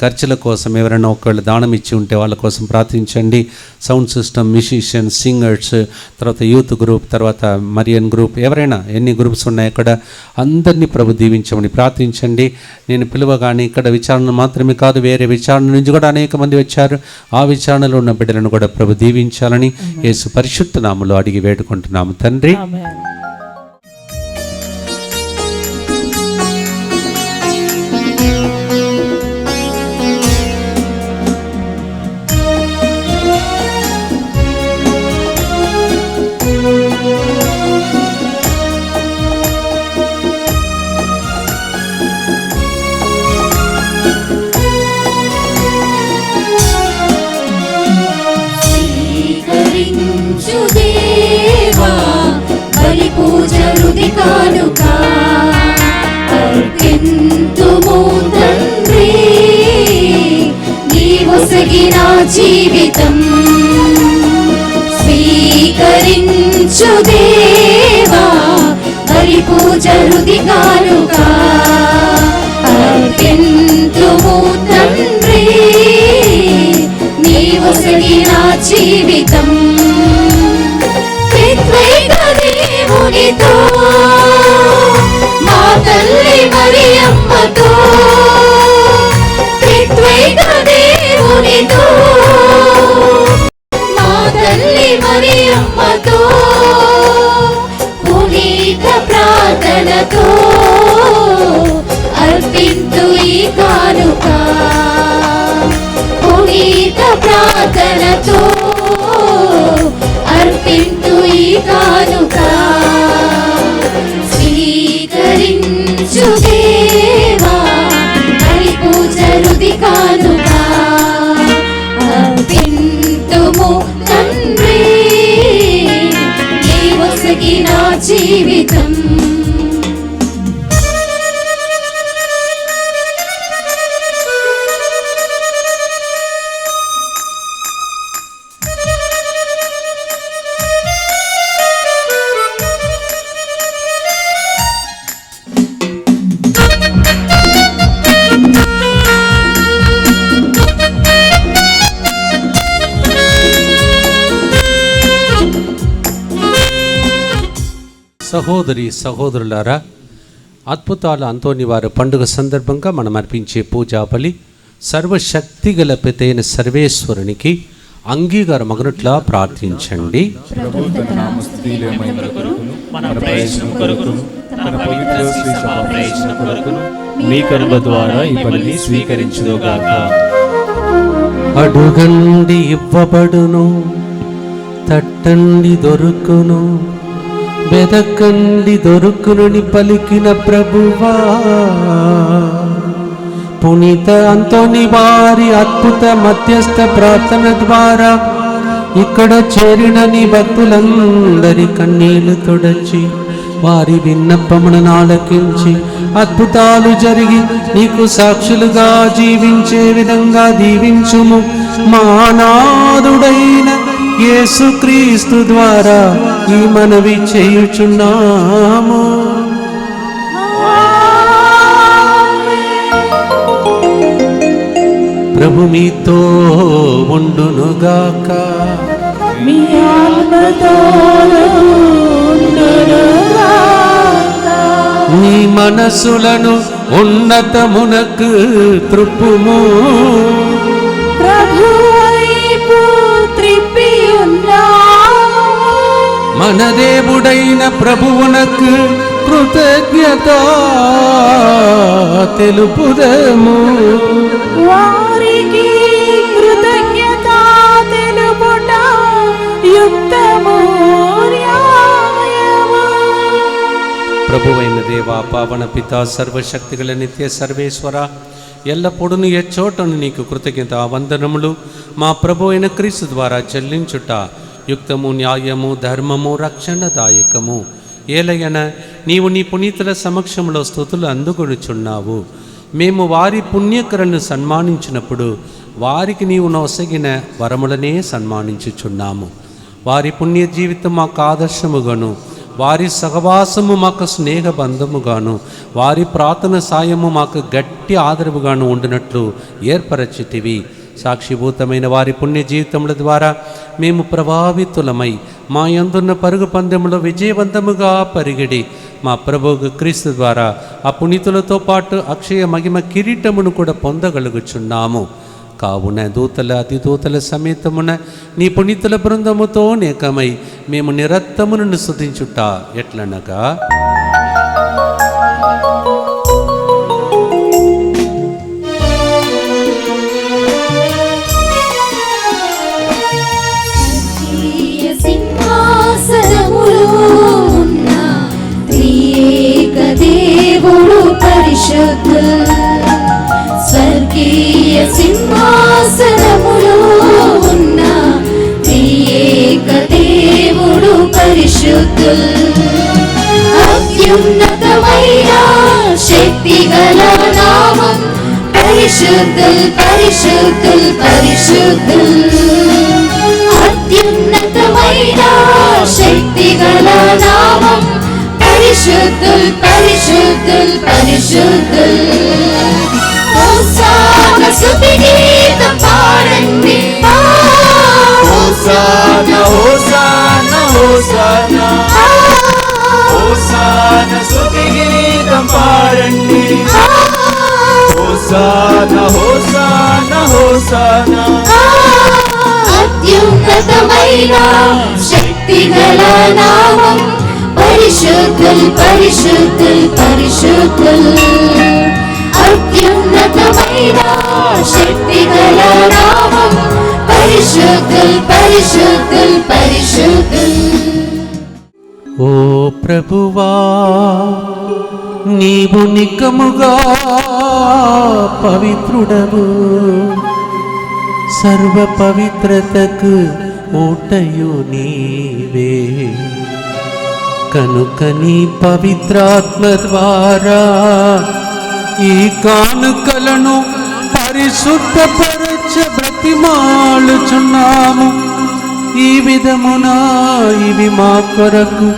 ఖర్చుల కోసం ఎవరైనా ఒకవేళ దానం ఇచ్చి ఉంటే వాళ్ళ కోసం ప్రార్థించండి. సౌండ్ సిస్టమ్, మ్యూజిషియన్స్, సింగర్స్, తర్వాత యూత్ గ్రూప్, తర్వాత మరియన్ గ్రూప్, ఎవరైనా ఎన్ని గ్రూప్స్ ఉన్నాయి అక్కడ అందరినీ ప్రభు దీవించమని ప్రార్థించండి. నేను పిలువగానే ఇక్కడ విచారణ మాత్రమే కాదు, వేరే విచారణ నుంచి కూడా అనేక మంది వచ్చారు. ఆ విచారణలో ఉన్న బిడ్డలను కూడా ప్రభు దీవించాలని యేసు పరిశుద్ధ నామములో అడిగి వేడుకుంటున్నాము తండ్రి. స్వీకరించు దేవా బలి పూజ హృది కానుక అర్పింతుము తండ్రి నీవొసగిన జీవితం. స్వీకరించు దేవా బలి పూజ హృది కానుక అర్పింతుము తండ్రి నీవొసగిన జీవితం. త్రిత్వైక దేవునితో మా తల్లి మరియమ్మతో, త్రిత్వైక దేవునితో మా తల్లి మరియమ్మతో, పునీత ప్రార్థనతో అర్పింతు ఈ కానుక. పునీత ప్రార్థనతో అర్పింతు ఈ కానుక. స్వీకరించు దేవా బలి పూజ హృది కానుక అర్పింతుము తండ్రి నీవొసగిన జీవితం. సహోదరి సహోదరులారా, అద్భుతాల అంతోని వారి పండుగ సందర్భంగా మనం అర్పించే పూజా బలి సర్వశక్తిగల పితైన సర్వేశ్వరునికి అంగీకారమగునట్లా ప్రార్థించండి. మీ కరుణ ద్వారా ఈ బలిని స్వీకరించుగాక. అడుగండి ఇవ్వబడును, తట్టండి దొరుకును, వెదకండి దొరుకునుని పలికిన ప్రభువా, పునీత అంతోని వారి అద్భుత మధ్యస్థ ప్రార్థన ద్వారా ఇక్కడ చేరిన నీ భక్తులందరి కన్నీళ్లు తొడచి వారి విన్నపములను ఆలకించి అద్భుతాలు జరిగి నీకు సాక్షులుగా జీవించే విధంగా దీవించుము. మానాదుడైన యేసుక్రీస్తు ద్వారా ఈ మనవి చేయుచున్నాము. ప్రభు మీతో ఉండునుగాక. మీ ఆత్మతోను ఉండునుగాక. నీ మనసులను ఉన్నతమునకు త్రుప్పుము. ప్రభువైపు త్రిప్పి ఉన్నాము. మన దేవుడైన ప్రభువునకు కృతజ్ఞత తెలుపుదము. వారికి కృతజ్ఞత తెలుపుట ప్రభువైన దేవా, పావన పిత, సర్వశక్తిగల నిత్య సర్వేశ్వర, ఎల్లప్పుడూ ఎచ్చోటను నీకు కృతజ్ఞత వందనములు మా ప్రభు అయిన క్రీస్తు ద్వారా చెల్లించుట యుక్తము, న్యాయము, ధర్మము, రక్షణదాయకము. ఏలయన నీవు నీ పునీతుల సమక్షంలో స్తుతులు అందుకొనుచున్నావు. మేము వారి పుణ్యకరను సన్మానించినప్పుడు వారికి నీవు నొసగిన వరములనే సన్మానించుచున్నాము. వారి పుణ్య జీవితం మాకు ఆదర్శముగాను, వారి సహవాసము మాకు స్నేహబంధముగాను, వారి ప్రార్థన సాయము మాకు గట్టి ఆదరవుగాను ఉండినట్లు ఏర్పరచితివి. సాక్షిభూతమైన వారి పుణ్య జీవితముల ద్వారా మేము ప్రభావితులమై మా యందున్న పరుగు పందెములో విజయవంతముగా పరిగెడి మా ప్రభువు క్రీస్తు ద్వారా ఆ పునీతులతో పాటు అక్షయ మహిమ కిరీటమును కూడా పొందగలుగుచున్నాము. కావున దూతల అతిదూతల సమేతమున నీ పునీతుల బృందముతో నేకమై మేము నిరత్తమును స్తుతించుట ఎట్లనగా, సింహాసనములో ఉన్న త్రియేక దేవుడు పరిశుద్ధులు. స్వర్గీయ సింహాసనములో ఉన్న త్రియేక దేవుడు పరిశుద్ధులు. అత్యున్నతమైన శక్తిగల నామం పరిశుద్ధుల్ పరిశుద్ధుల్ పరిశుద్ధుల్. అత్యున్నతమైన శక్తిగల నామం పరిశుద్ధుల్ పరిశుద్ధుల్ పరిశుద్ధుల్. హోసానా స్తుతి గీతం పాడండి, హోసానా హోసానా హోసానా, హోసానా స్తుతి గీతం పాడండి. Hosanna hosanna hosanna. అత్యున్నతమైన శక్తిగల నామం పరిశుద్ధుల్ పరిశుద్ధుల్ పరిశుద్ధుల్. అత్యున్నతమైన శక్తిగల నామం పరిశుద్ధుల్ పరిశుద్ధుల్ పరిశుద్ధుల్. ఓ ప్రభువా, నీవు నికముగా పవిత్రుడవు, సర్వ పవిత్రతకు ఊటయు నీవే. కనుక నీ పవిత్రాత్మ ద్వారా ఈ కానుకలను పరిశుద్ధపరచ బ్రతిమాలుచున్నాము. ఈ విధమున ఇవి మా కొరకు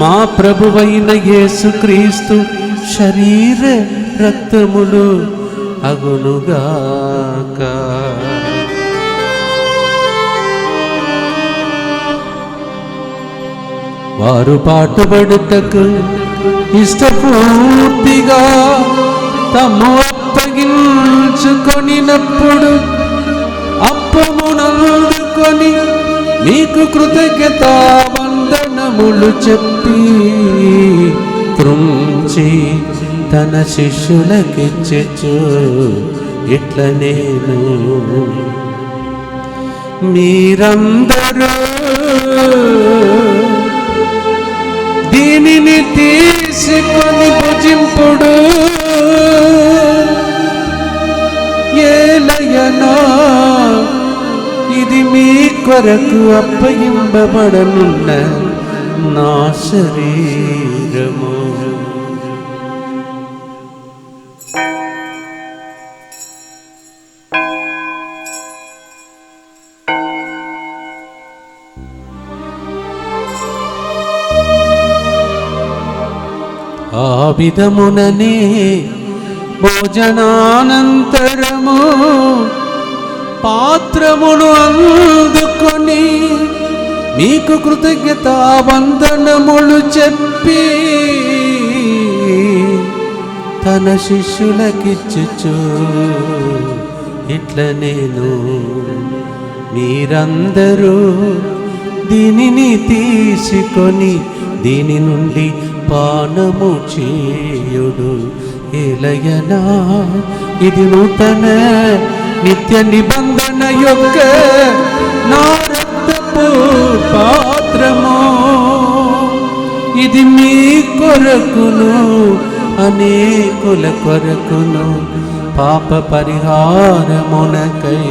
మా ప్రభువైన యేసుక్రీస్తు శరీర రక్తములు అగునుగాక. వారు పాటుబడుటకు ఇష్టపూర్తిగా తమ్ము అప్పగించుకొనినప్పుడు అప్పమునందుకొని మీకు కృతజ్ఞత వందనములు చెప్పి త్రుంచి తన శిష్యులకిచ్చెచు ఇట్ల నేను, మీరందరూ దీనిని తీసుకొని భుజింపుడు. ఏలయనా ఇది మీ కొరకు అప్పగింపబడనున్న నా శరీరము. ఆ విధముననే భోజనానంతరము పాత్రమును అందుకొని మీకు కృతజ్ఞత వందనములు చెప్పి తన శిష్యులకిచ్చుచు ఇట్ల నేను, మీరందరూ దీనిని తీసుకొని దీని నుండి పానము చేయుడు. ఏలయనా ఇది నూతన నిత్య నిబంధన యొక్క నా రక్తపు పాత్రము. ఇది మీ కొరకును అనేకుల కొరకును పాప పరిహారమునకై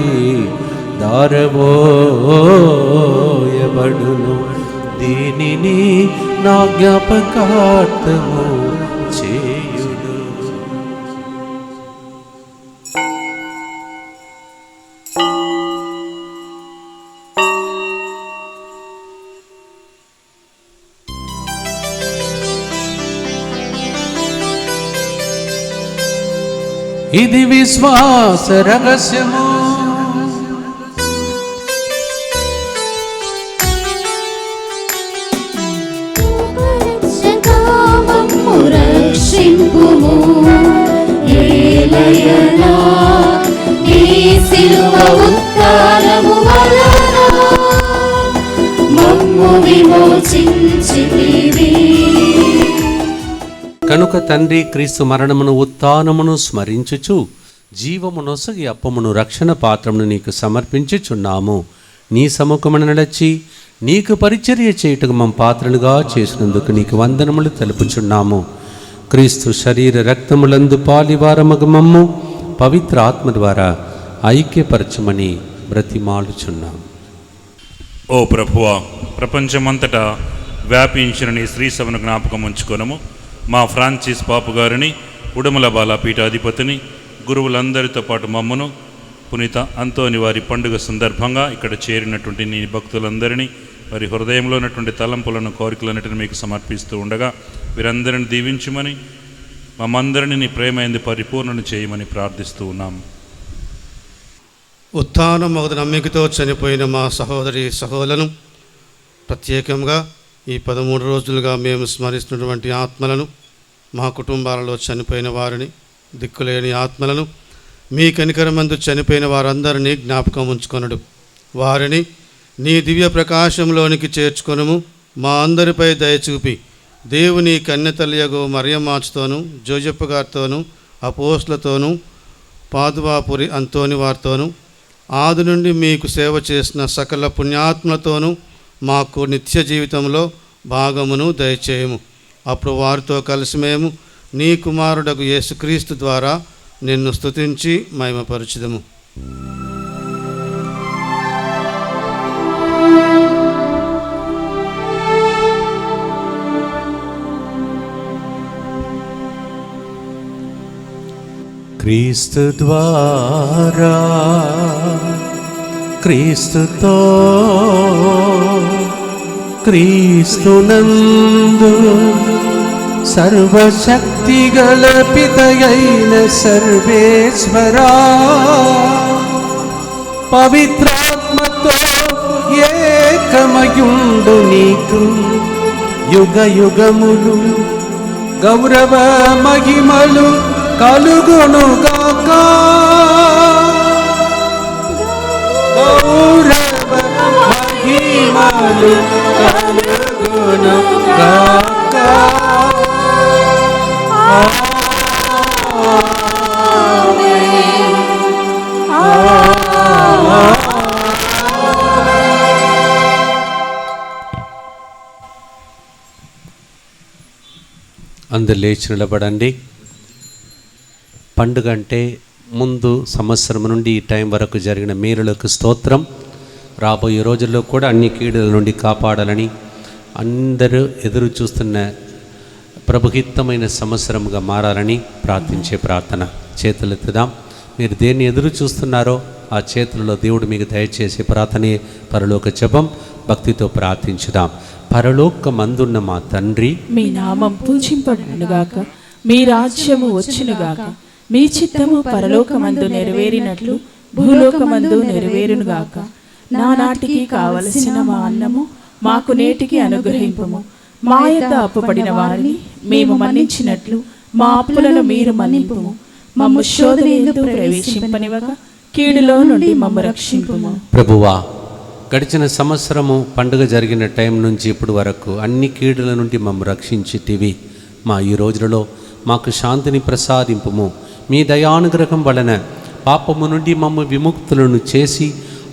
దారవోయబడును. దీనిని నా జ్ఞాపకార్థము చేయుడు. ఇది విశ్వాస రహస్యము. రక్షింపుము ఏలయనా నీ సిలువ ఉత్థానము వలన మమ్ము విమోచించితివి. కనుక తండ్రి క్రీస్తు మరణమును ఉత్థానమును స్మరించుచు జీవమునొసగి అప్పమును రక్షణ పాత్రమును నీకు సమర్పించుచున్నాము. నీ సముఖమున నడచి నీకు పరిచర్య చేయుటకు మమ్మ పాత్రలుగా చేసినందుకు నీకు వందనములు తెలుపుచున్నాము. క్రీస్తు శరీర రక్తములందు పాలివారమగు మమ్ము పవిత్ర ఆత్మ ద్వారా ఐక్యపరచమని బ్రతిమాలుచున్నాము. ఓ ప్రభువా, ప్రపంచమంతటా వ్యాపించిన నీ స్త్రీ సభను జ్ఞాపకం ఉంచుకొనము. మా ఫ్రాన్సిస్ పాపు గారిని, ఉడమల బాలపీఠాధిపతిని, గురువులందరితో పాటు మమ్మను, పునీత అంతోని వారి పండుగ సందర్భంగా ఇక్కడ చేరినటువంటి నీ భక్తులందరినీ, వారి హృదయంలో ఉన్నటువంటి తలంపులను, కోరికలన్నిటిని మీకు సమర్పిస్తూ ఉండగా వీరందరిని దీవించుమని, మమ్మందరినీ నీ ప్రేమైంది పరిపూర్ణను చేయమని ప్రార్థిస్తూ ఉన్నాము. ఉత్థానం మొదటి నమ్మికతో చనిపోయిన మా సహోదరి సహోదరులను, ప్రత్యేకంగా ఈ 13 రోజులుగా మేము స్మరిస్తున్నటువంటి ఆత్మలను, మా కుటుంబాలలో చనిపోయిన వారిని, దిక్కులేని ఆత్మలను, మీ కనికరమందు చనిపోయిన వారందరినీ జ్ఞాపకం ఉంచుకొనడు. వారిని నీ దివ్య ప్రకాశంలోనికి చేర్చుకొనుము. మా అందరిపై దయచూపి దేవుని కన్యతల్యగు మరియమ్మాచుతోనూ, జోజప్ప గారితోనూ, అపోస్లతోనూ, పాదువాపురి అంతోని వారితోనూ, ఆది నుండి మీకు సేవ చేసిన సకల పుణ్యాత్మలతోనూ మాకు నిత్య జీవితంలో భాగమును దయచేయము. అప్పుడు వారితో కలిసి మేము నీ కుమారుడగు యేసుక్రీస్తు ద్వారా నిన్ను స్తుతించి మహిమపరచుదము. క్రీస్తు ద్వారా క్రీస్తుతో క్రీస్తునందు సర్వశక్తిగల పితయైన సర్వేశ్వరా, పవిత్రాత్మతో ఏకమయుండు నీకు యుగ యుగములు గౌరవ మహిమలు కలుగునుగాక. గౌరవ మహిమలు కలుగునుగాక. అందరు లేచి నిలబడండి. పండుగ అంటే ముందు సంవత్సరం నుండి ఈ టైం వరకు జరిగిన మేలులకు స్తోత్రం. రాబోయే రోజుల్లో కూడా అన్ని కీడుల నుండి కాపాడాలని, అందరూ ఎదురు చూస్తున్న ప్రభుహితమైన సంవత్సరంగా మారాలని ప్రార్థించే ప్రార్థన. చేతులెత్తుదాం. మీరు దేన్ని ఎదురు చూస్తున్నారో ఆ చేతులలో దేవుడు మీకు దయచేసే ప్రార్థనే పరలోక జపం. భక్తితో ప్రార్థించుదాం. పరలోకమందున్న మా తండ్రి, మీ నామం పూజింపబడునుగాక, మీ రాజ్యము వచ్చునుగాక, మీ చిత్తము పరలోకమందు నెరవేరినట్లు భూలోకమందు నెరవేరునుగాక. నానాటికి కావలసిన మా అన్నము మాకు నేటికి అనుగ్రహింపుము. మా యొద్ద అప్పుపడిన వారిని మేము మన్నించినట్లు మా అప్పులను మీరు మన్నింపుము. మమ్ము శోధనయందు ప్రవేశింపనివ్వక కీడులో నుండి మమ్ము రక్షింపుము. ప్రభువా, గడిచిన సంవత్సరము పండుగ జరిగిన టైం నుంచి ఇప్పుడు వరకు అన్ని కీడుల నుండి మమ్ము రక్షించితివి. మా ఈ రోజులలో మాకు శాంతిని ప్రసాదింపుము. మీ దయానుగ్రహం వలన పాపము నుండి మమ్ము విముక్తులను చేసి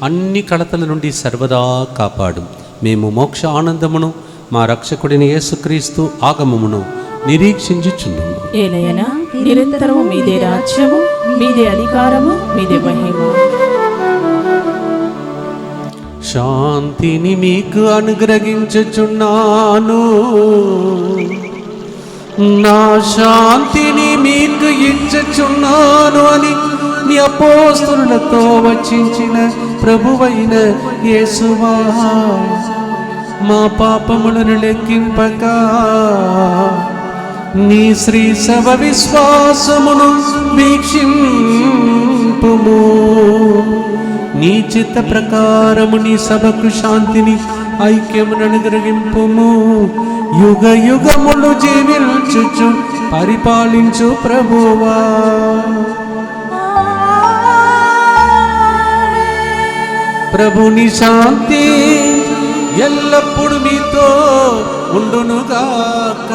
అన్ని కలతల నుండి సర్వదా కాపాడు. మేము మోక్ష ఆనందమును మా రక్షకుడిని యేసుక్రీస్తు ఆగమమును నిరీక్షించుచున్నాము. ఏలయనా నిరంతరము మీదే రాజ్యము, మీదే అధికారము, మీదే మహిమ. శాంతిని మీకు అనుగ్రహించుచున్నాను, నా శాంతిని మీకు ఇచ్చుచున్నాను అని నీ అపోస్తలులతో వచించిన ప్రభువైన యేసువా, మా పాపములను లెక్కింపక నీ శ్రీ సభ విశ్వాసమును వీక్షింపుము. నీ చిత్త ప్రకారము నీ సభకు శాంతిని ఐక్యమును అనుగ్రహింపుము. యుగ యుగములు జీవించుచు పరిపాలించు ప్రభువా. ప్రభుని శాంతి ఎల్లప్పుడు మీతో ఉండునుగాక.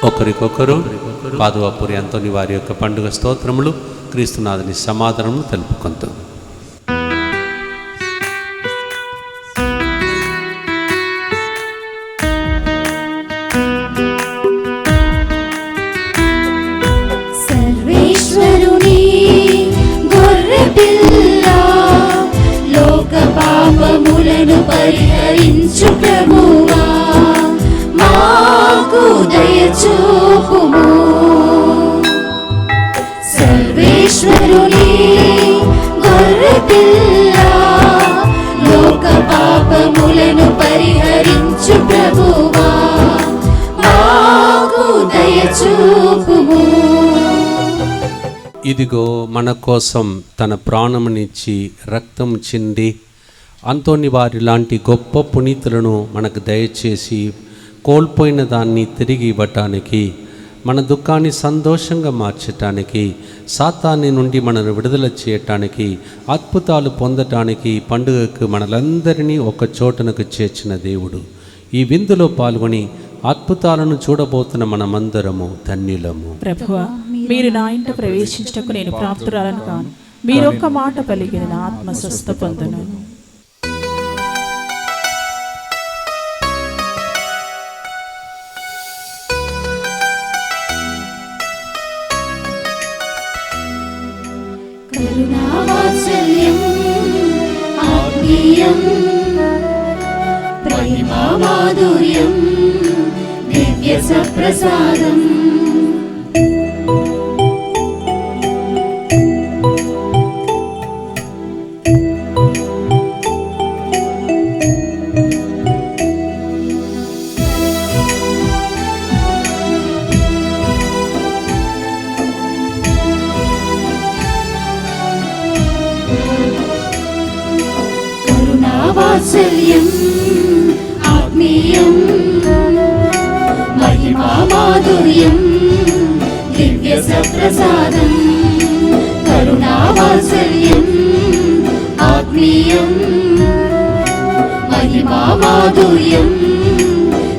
ఒకరికొకరు పాదువాపురి అంతోని వారి యొక్క పండుగ స్తోత్రములు, క్రీస్తునాథుని సమాధానము తెలుపుకుంటాం. సర్వేశ్వరుని గొర్రె పిల్ల, లోక పాపములను పరిహరించు ప్రభువా, మాకు దయచూపుము. సర్వేశ్వరుని గొర్రె పిల్ల, లోక పాపములను పరిహరించు ప్రభువా, మాకు దయచూపుము. ఇదిగో మన కోసం తన ప్రాణమునిచ్చి రక్తం చింది అంతోని వారి లాంటి గొప్ప పునీతులను మనకు దయచేసి కోల్పోయిన దాన్ని తిరిగి ఇవ్వటానికి, మన దుఃఖాన్ని సంతోషంగా మార్చటానికి, సాతాన్ని నుండి మనను విడుదల చేయటానికి, అద్భుతాలు పొందటానికి పండుగకు మనలందరినీ ఒక చోటనకు చేర్చిన దేవుడు. ఈ విందులో పాల్గొని అద్భుతాలను చూడబోతున్న మనమందరము ధన్యులము. ప్రభువా, మీరు నా ఇంట ప్రవేశించటకు నేను ప్రాప్తురాలను కాను. మీరొక్క మాట పలికిన నా ఆత్మ స్వస్థ పొందును. కరుణావాత్సల్యం ఆత్మీయం, ప్రేమా మాధుర్యం దివ్య సప్రసాదం. కరుణావాత్సల్యం ఆత్మీయం, మహిమా మాధుర్యం దివ్య సప్రసాదం. కరుణావాత్సల్యం ఆత్మీయం, మహిమా మాధుర్యం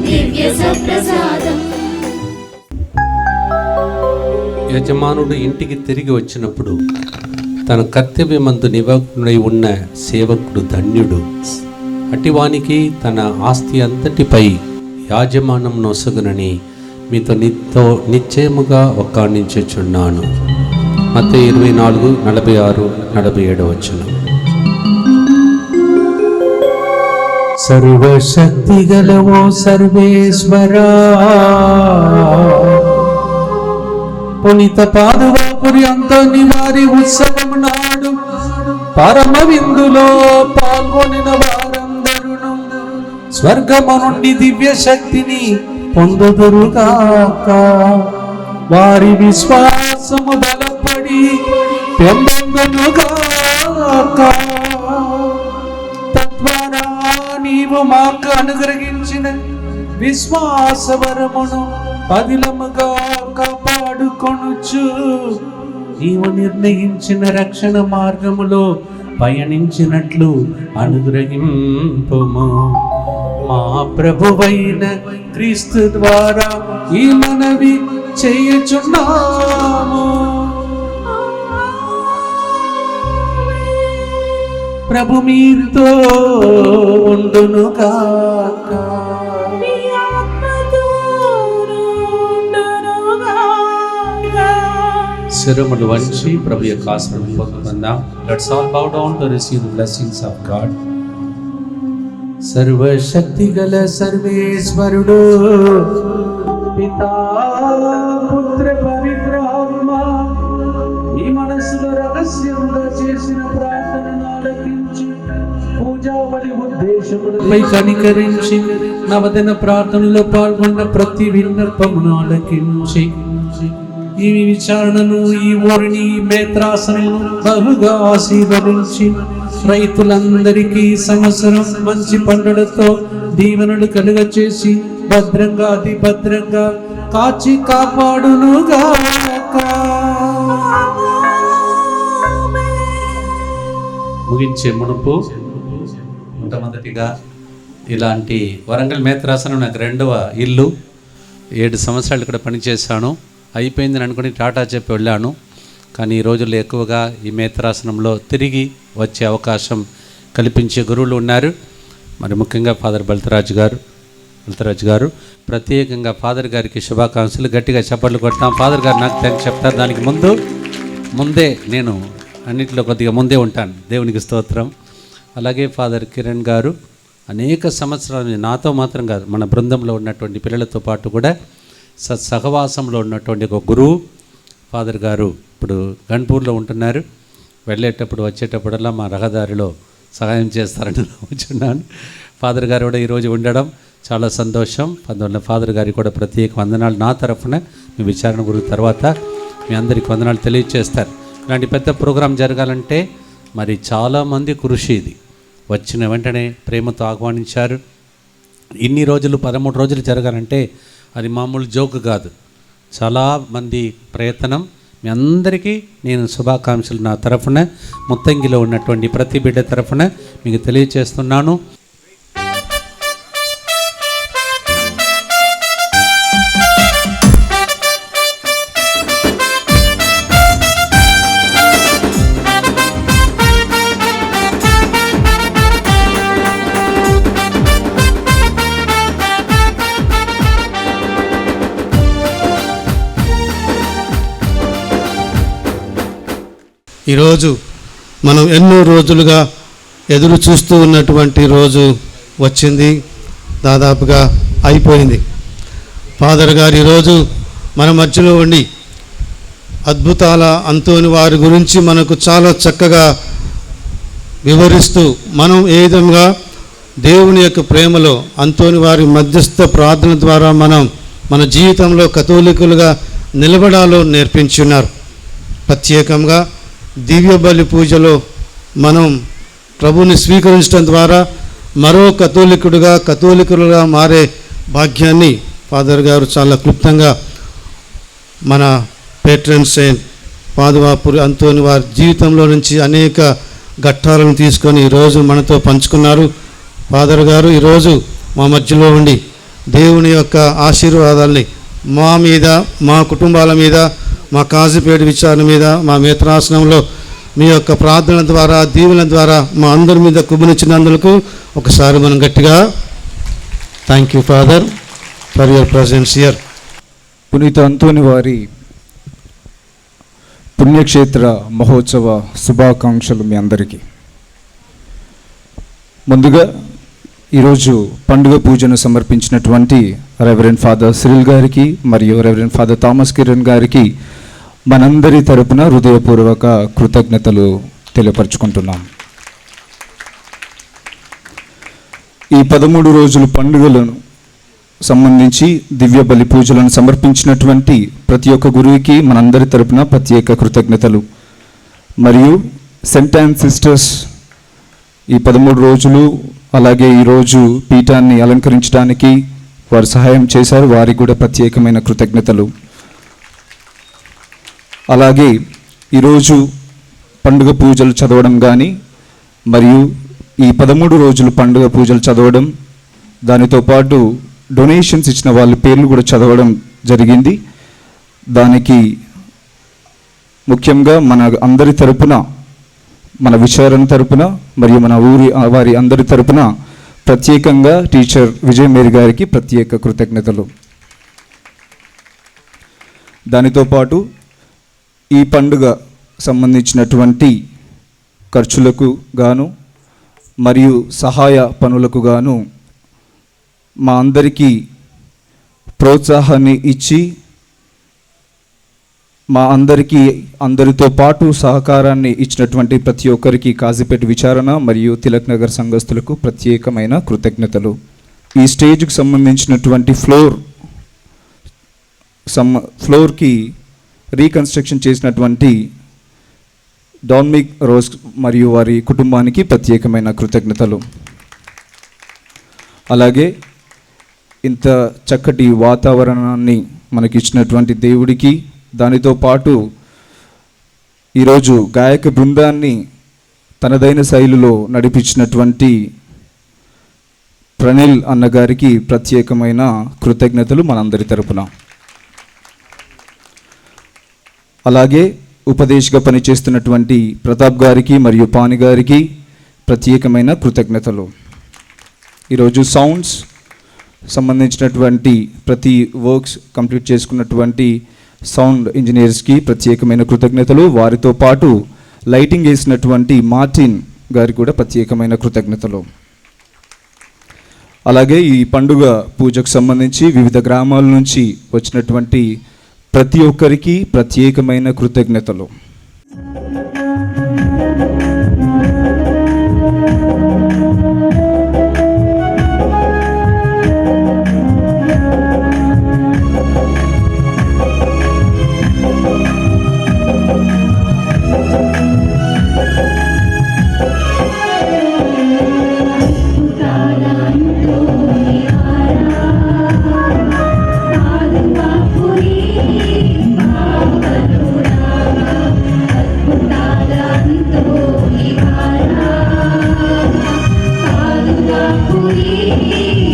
దివ్య సప్రసాదం. యజమానుడు ఇంటికి తిరిగి వచ్చినప్పుడు తన కర్తవ్యమందు నిమగ్నుడై ఉన్న సేవకుడు ధన్యుడు. అటివానికి తన ఆస్తి అంతటిపై యాజమానం నొసగునని మీతో నిశ్చయముగా ఒక్కాణించుచున్నాను. మత్తయి 24:46-47 వచనం. సర్వశక్తి గలవో సర్వేశ్వరా, పునీత పాదువాపురి అంతోని వారి ఉత్సవం నాడు పరమ విందులో పాల్గొనిన వారందరూ స్వర్గము నుండి దివ్య శక్తిని పొందుదురుగాక. వారి విశ్వాసము బలపడి పెంపొందునుగాక. తద్వారా నీవు మాకు అనుగ్రహించిన విశ్వాసవరమును పదిలముగా కాపాడుకొనుచు నీవు నిర్ణయించిన రక్షణ మార్గములో పయనించినట్లు అనుగ్రహింపుము. మా ప్రభువైన క్రీస్తు ద్వారా ఈ మనవి చేయుచున్నాము. ప్రభు మీతో ఉండును కాక. శిరములు వంచి ప్రభు యొక్క ఆశీర్వాదం పొందుకుందాం. Let's all bow down to receive the blessings of God. సర్వశక్తి గల సర్వేశ్వరుడు పితా పుత్ర పవిత్ర ఆత్మ మీ మనసులో రహస్యంగా చేసిన ప్రార్థనను ఆలకించి పూజాబలి ఉద్దేశములపై కనికరించి నవదిన ప్రార్థనలో పాల్గొన్న ప్రతి విన్నపమును ఆలకించి ఈ విచారణను, ఈ ఊరిని, మేత్రాసనను బహుగా ఆశీర్వదించి రైతులందరికీ సంవత్సరం మంచి పంటలతో దీవెనలు కలుగ చేసి భద్రంగా అతి భద్రంగా కాచి కాపాడునుగాక. ముగించే మునుపు మొట్టమొదటిగా ఇలాంటి వరంగల్ మేత్రాసనం నాకు 2వ ఇల్లు. 7 సంవత్సరాలు ఇక్కడ పనిచేశాను. అయిపోయిందని అనుకుని టాటా చెప్పి వెళ్ళాను. కానీ ఈ రోజుల్లో ఎక్కువగా ఈ మేత్రాసనంలో తిరిగి వచ్చే అవకాశం కల్పించే గురువులు ఉన్నారు. మరి ముఖ్యంగా ఫాదర్ బల్తరాజు గారు ప్రత్యేకంగా ఫాదర్ గారికి శుభాకాంక్షలు. గట్టిగా చప్పట్లు కొట్టాం. ఫాదర్ గారు నాకు థ్యాంక్స్ చెప్తారు. దానికి ముందే నేను అన్నింటిలో కొద్దిగా ముందే ఉంటాను. దేవునికి స్తోత్రం. అలాగే ఫాదర్ కిరణ్ గారు అనేక సంవత్సరాలు నాతో మాత్రం కాదు, మన బృందంలో ఉన్నటువంటి పిల్లలతో పాటు కూడా సహవాసంలో ఉన్నటువంటి ఒక గురువు. ఫాదర్ గారు ఇప్పుడు గన్పూర్లో ఉంటున్నారు. వెళ్ళేటప్పుడు వచ్చేటప్పుడల్లా మా రహదారిలో సహాయం చేస్తారని నమ్ముచున్నాను. ఫాదర్ గారు కూడా ఈరోజు ఉండడం చాలా సంతోషం. అందువల్ల ఫాదర్ గారికి కూడా ప్రత్యేక వందనాలు నా తరఫున. మీ విచారణ గురించి తర్వాత మీ అందరికీ వందనాలు తెలియజేస్తారు. ఇలాంటి పెద్ద ప్రోగ్రాం జరగాలంటే మరి చాలామంది కృషి. ఇది వచ్చిన వెంటనే ప్రేమతో ఆహ్వానించారు. ఇన్ని రోజులు 13 రోజులు జరగాలంటే అది మామూలు జోక్ కాదు, చాలా మంది ప్రయత్నం. మీ అందరికీ నేను శుభాకాంక్షలు నా తరఫున, ముత్తంగిలో ఉన్నటువంటి ప్రతి బిడ్డ తరఫున మీకు తెలియజేస్తున్నాను. ఈరోజు మనం ఎన్నో రోజులుగా ఎదురు చూస్తూ ఉన్నటువంటి రోజు వచ్చింది, దాదాపుగా అయిపోయింది. ఫాదర్ గారు ఈరోజు మన మధ్యలో ఉండి అద్భుతాల అంతోని వారి గురించి మనకు చాలా చక్కగా వివరిస్తూ మనం ఏ విధంగా దేవుని యొక్క ప్రేమలో అంతోని వారి మధ్యస్థ ప్రార్థన ద్వారా మనం మన జీవితంలో కథోలికులుగా నిలబడాలో నేర్పించున్నారు. ప్రత్యేకంగా దివ్య బలి పూజలో మనం ప్రభుని స్వీకరించడం ద్వారా మరో కథోలికులుగా మారే భాగ్యాన్ని ఫాదర్ గారు చాలా క్లుప్తంగా మన పేట్రన్ సెయింట్ పాదువాపురి అంతోని వారి జీవితంలో నుంచి అనేక ఘట్టాలను తీసుకొని ఈరోజు మనతో పంచుకున్నారు. ఫాదర్ గారు ఈరోజు మా మధ్యలో ఉండి దేవుని యొక్క ఆశీర్వాదాల్ని మా మీద, మా కుటుంబాల మీద, మా కాజీపేట విచారణ మీద, మా మేత్రాసనంలో మీ యొక్క ప్రార్థన ద్వారా, దీవెన ద్వారా మా అందరి మీద కుబునిచ్చినందుకు ఒకసారి మనం గట్టిగా thank you father for your presence here. పునీత అంతోని వారి పుణ్యక్షేత్ర మహోత్సవ శుభాకాంక్షలు మీ అందరికీ. ముందుగా ఈరోజు పండుగ పూజను సమర్పించినటువంటి రెవరెండ్ ఫాదర్ సిరిల్ గారికి మరియు రెవరెండ్ ఫాదర్ థామస్ కిరణ్ గారికి మనందరి తరపున హృదయపూర్వక కృతజ్ఞతలు తెలియపరుచుకుంటున్నాం. ఈ 13 రోజుల పండుగలను సంబంధించి దివ్య బలి పూజలను సమర్పించినటువంటి ప్రతి ఒక్క గురువుకి మనందరి తరపున ప్రత్యేక కృతజ్ఞతలు. మరియు సెంట్ అండ్ సిస్టర్స్ ఈ 13 రోజులు అలాగే ఈరోజు పీఠాన్ని అలంకరించడానికి వారు సహాయం చేశారు, వారికి కూడా ప్రత్యేకమైన కృతజ్ఞతలు. అలాగే ఈరోజు పండుగ పూజలు చదవడం కానీ మరియు ఈ 13 రోజులు పండుగ పూజలు చదవడం, దానితో పాటు డొనేషన్స్ ఇచ్చిన వాళ్ళ పేర్లు కూడా చదవడం జరిగింది. దానికి ముఖ్యంగా మన అందరి తరపున మన విచారణ తరపున మరియు మన ఊరి వారి అందరి తరపున ప్రత్యేకంగా టీచర్ విజయ్ మేరీ గారికి ప్రత్యేక కృతజ్ఞతలు. దానితో పాటు ఈ పండుగ సంబంధించినటువంటి ఖర్చులకు గాను మరియు సహాయ పనులకు గాను మా అందరికీ ప్రోత్సాహాన్ని ఇచ్చి మా అందరితో పాటు సహకారాన్ని ఇచ్చినటువంటి ప్రతి ఒక్కరికి కాజీపేట విచారణ మరియు తిలక్ నగర్ సంఘస్థులకు ప్రత్యేకమైన కృతజ్ఞతలు. ఈ స్టేజ్కి సంబంధించినటువంటి ఫ్లోర్కి రీకన్స్ట్రక్షన్ చేసినటువంటి డామినిక్ రోజ్ మరియు వారి కుటుంబానికి ప్రత్యేకమైన కృతజ్ఞతలు. అలాగే ఇంత చక్కటి వాతావరణాన్ని మనకిచ్చినటువంటి దేవుడికి, దానితో పాటు ఈరోజు గాయక బృందాన్ని తనదైన శైలిలో నడిపించినటువంటి ప్రణిల్ అన్నగారికి ప్రత్యేకమైన కృతజ్ఞతలు మనందరి తరపున. అలాగే ఉపదేశగా పనిచేస్తున్నటువంటి ప్రతాప్ గారికి మరియు పాని గారికి ప్రత్యేకమైన కృతజ్ఞతలు. ఈరోజు సౌండ్స్ సంబంధించినటువంటి ప్రతి వర్క్స్ కంప్లీట్ చేసుకున్నటువంటి సౌండ్ ఇంజనీర్స్కి ప్రత్యేకమైన కృతజ్ఞతలు. వారితో పాటు లైటింగ్ వేసినటువంటి మార్టిన్ గారికి కూడా ప్రత్యేకమైన కృతజ్ఞతలు. అలాగే ఈ పండుగ పూజకు సంబంధించి వివిధ గ్రామాల నుంచి వచ్చినటువంటి ప్రతి ఒక్కరికి ప్రత్యేకమైన కృతజ్ఞతలు. Puri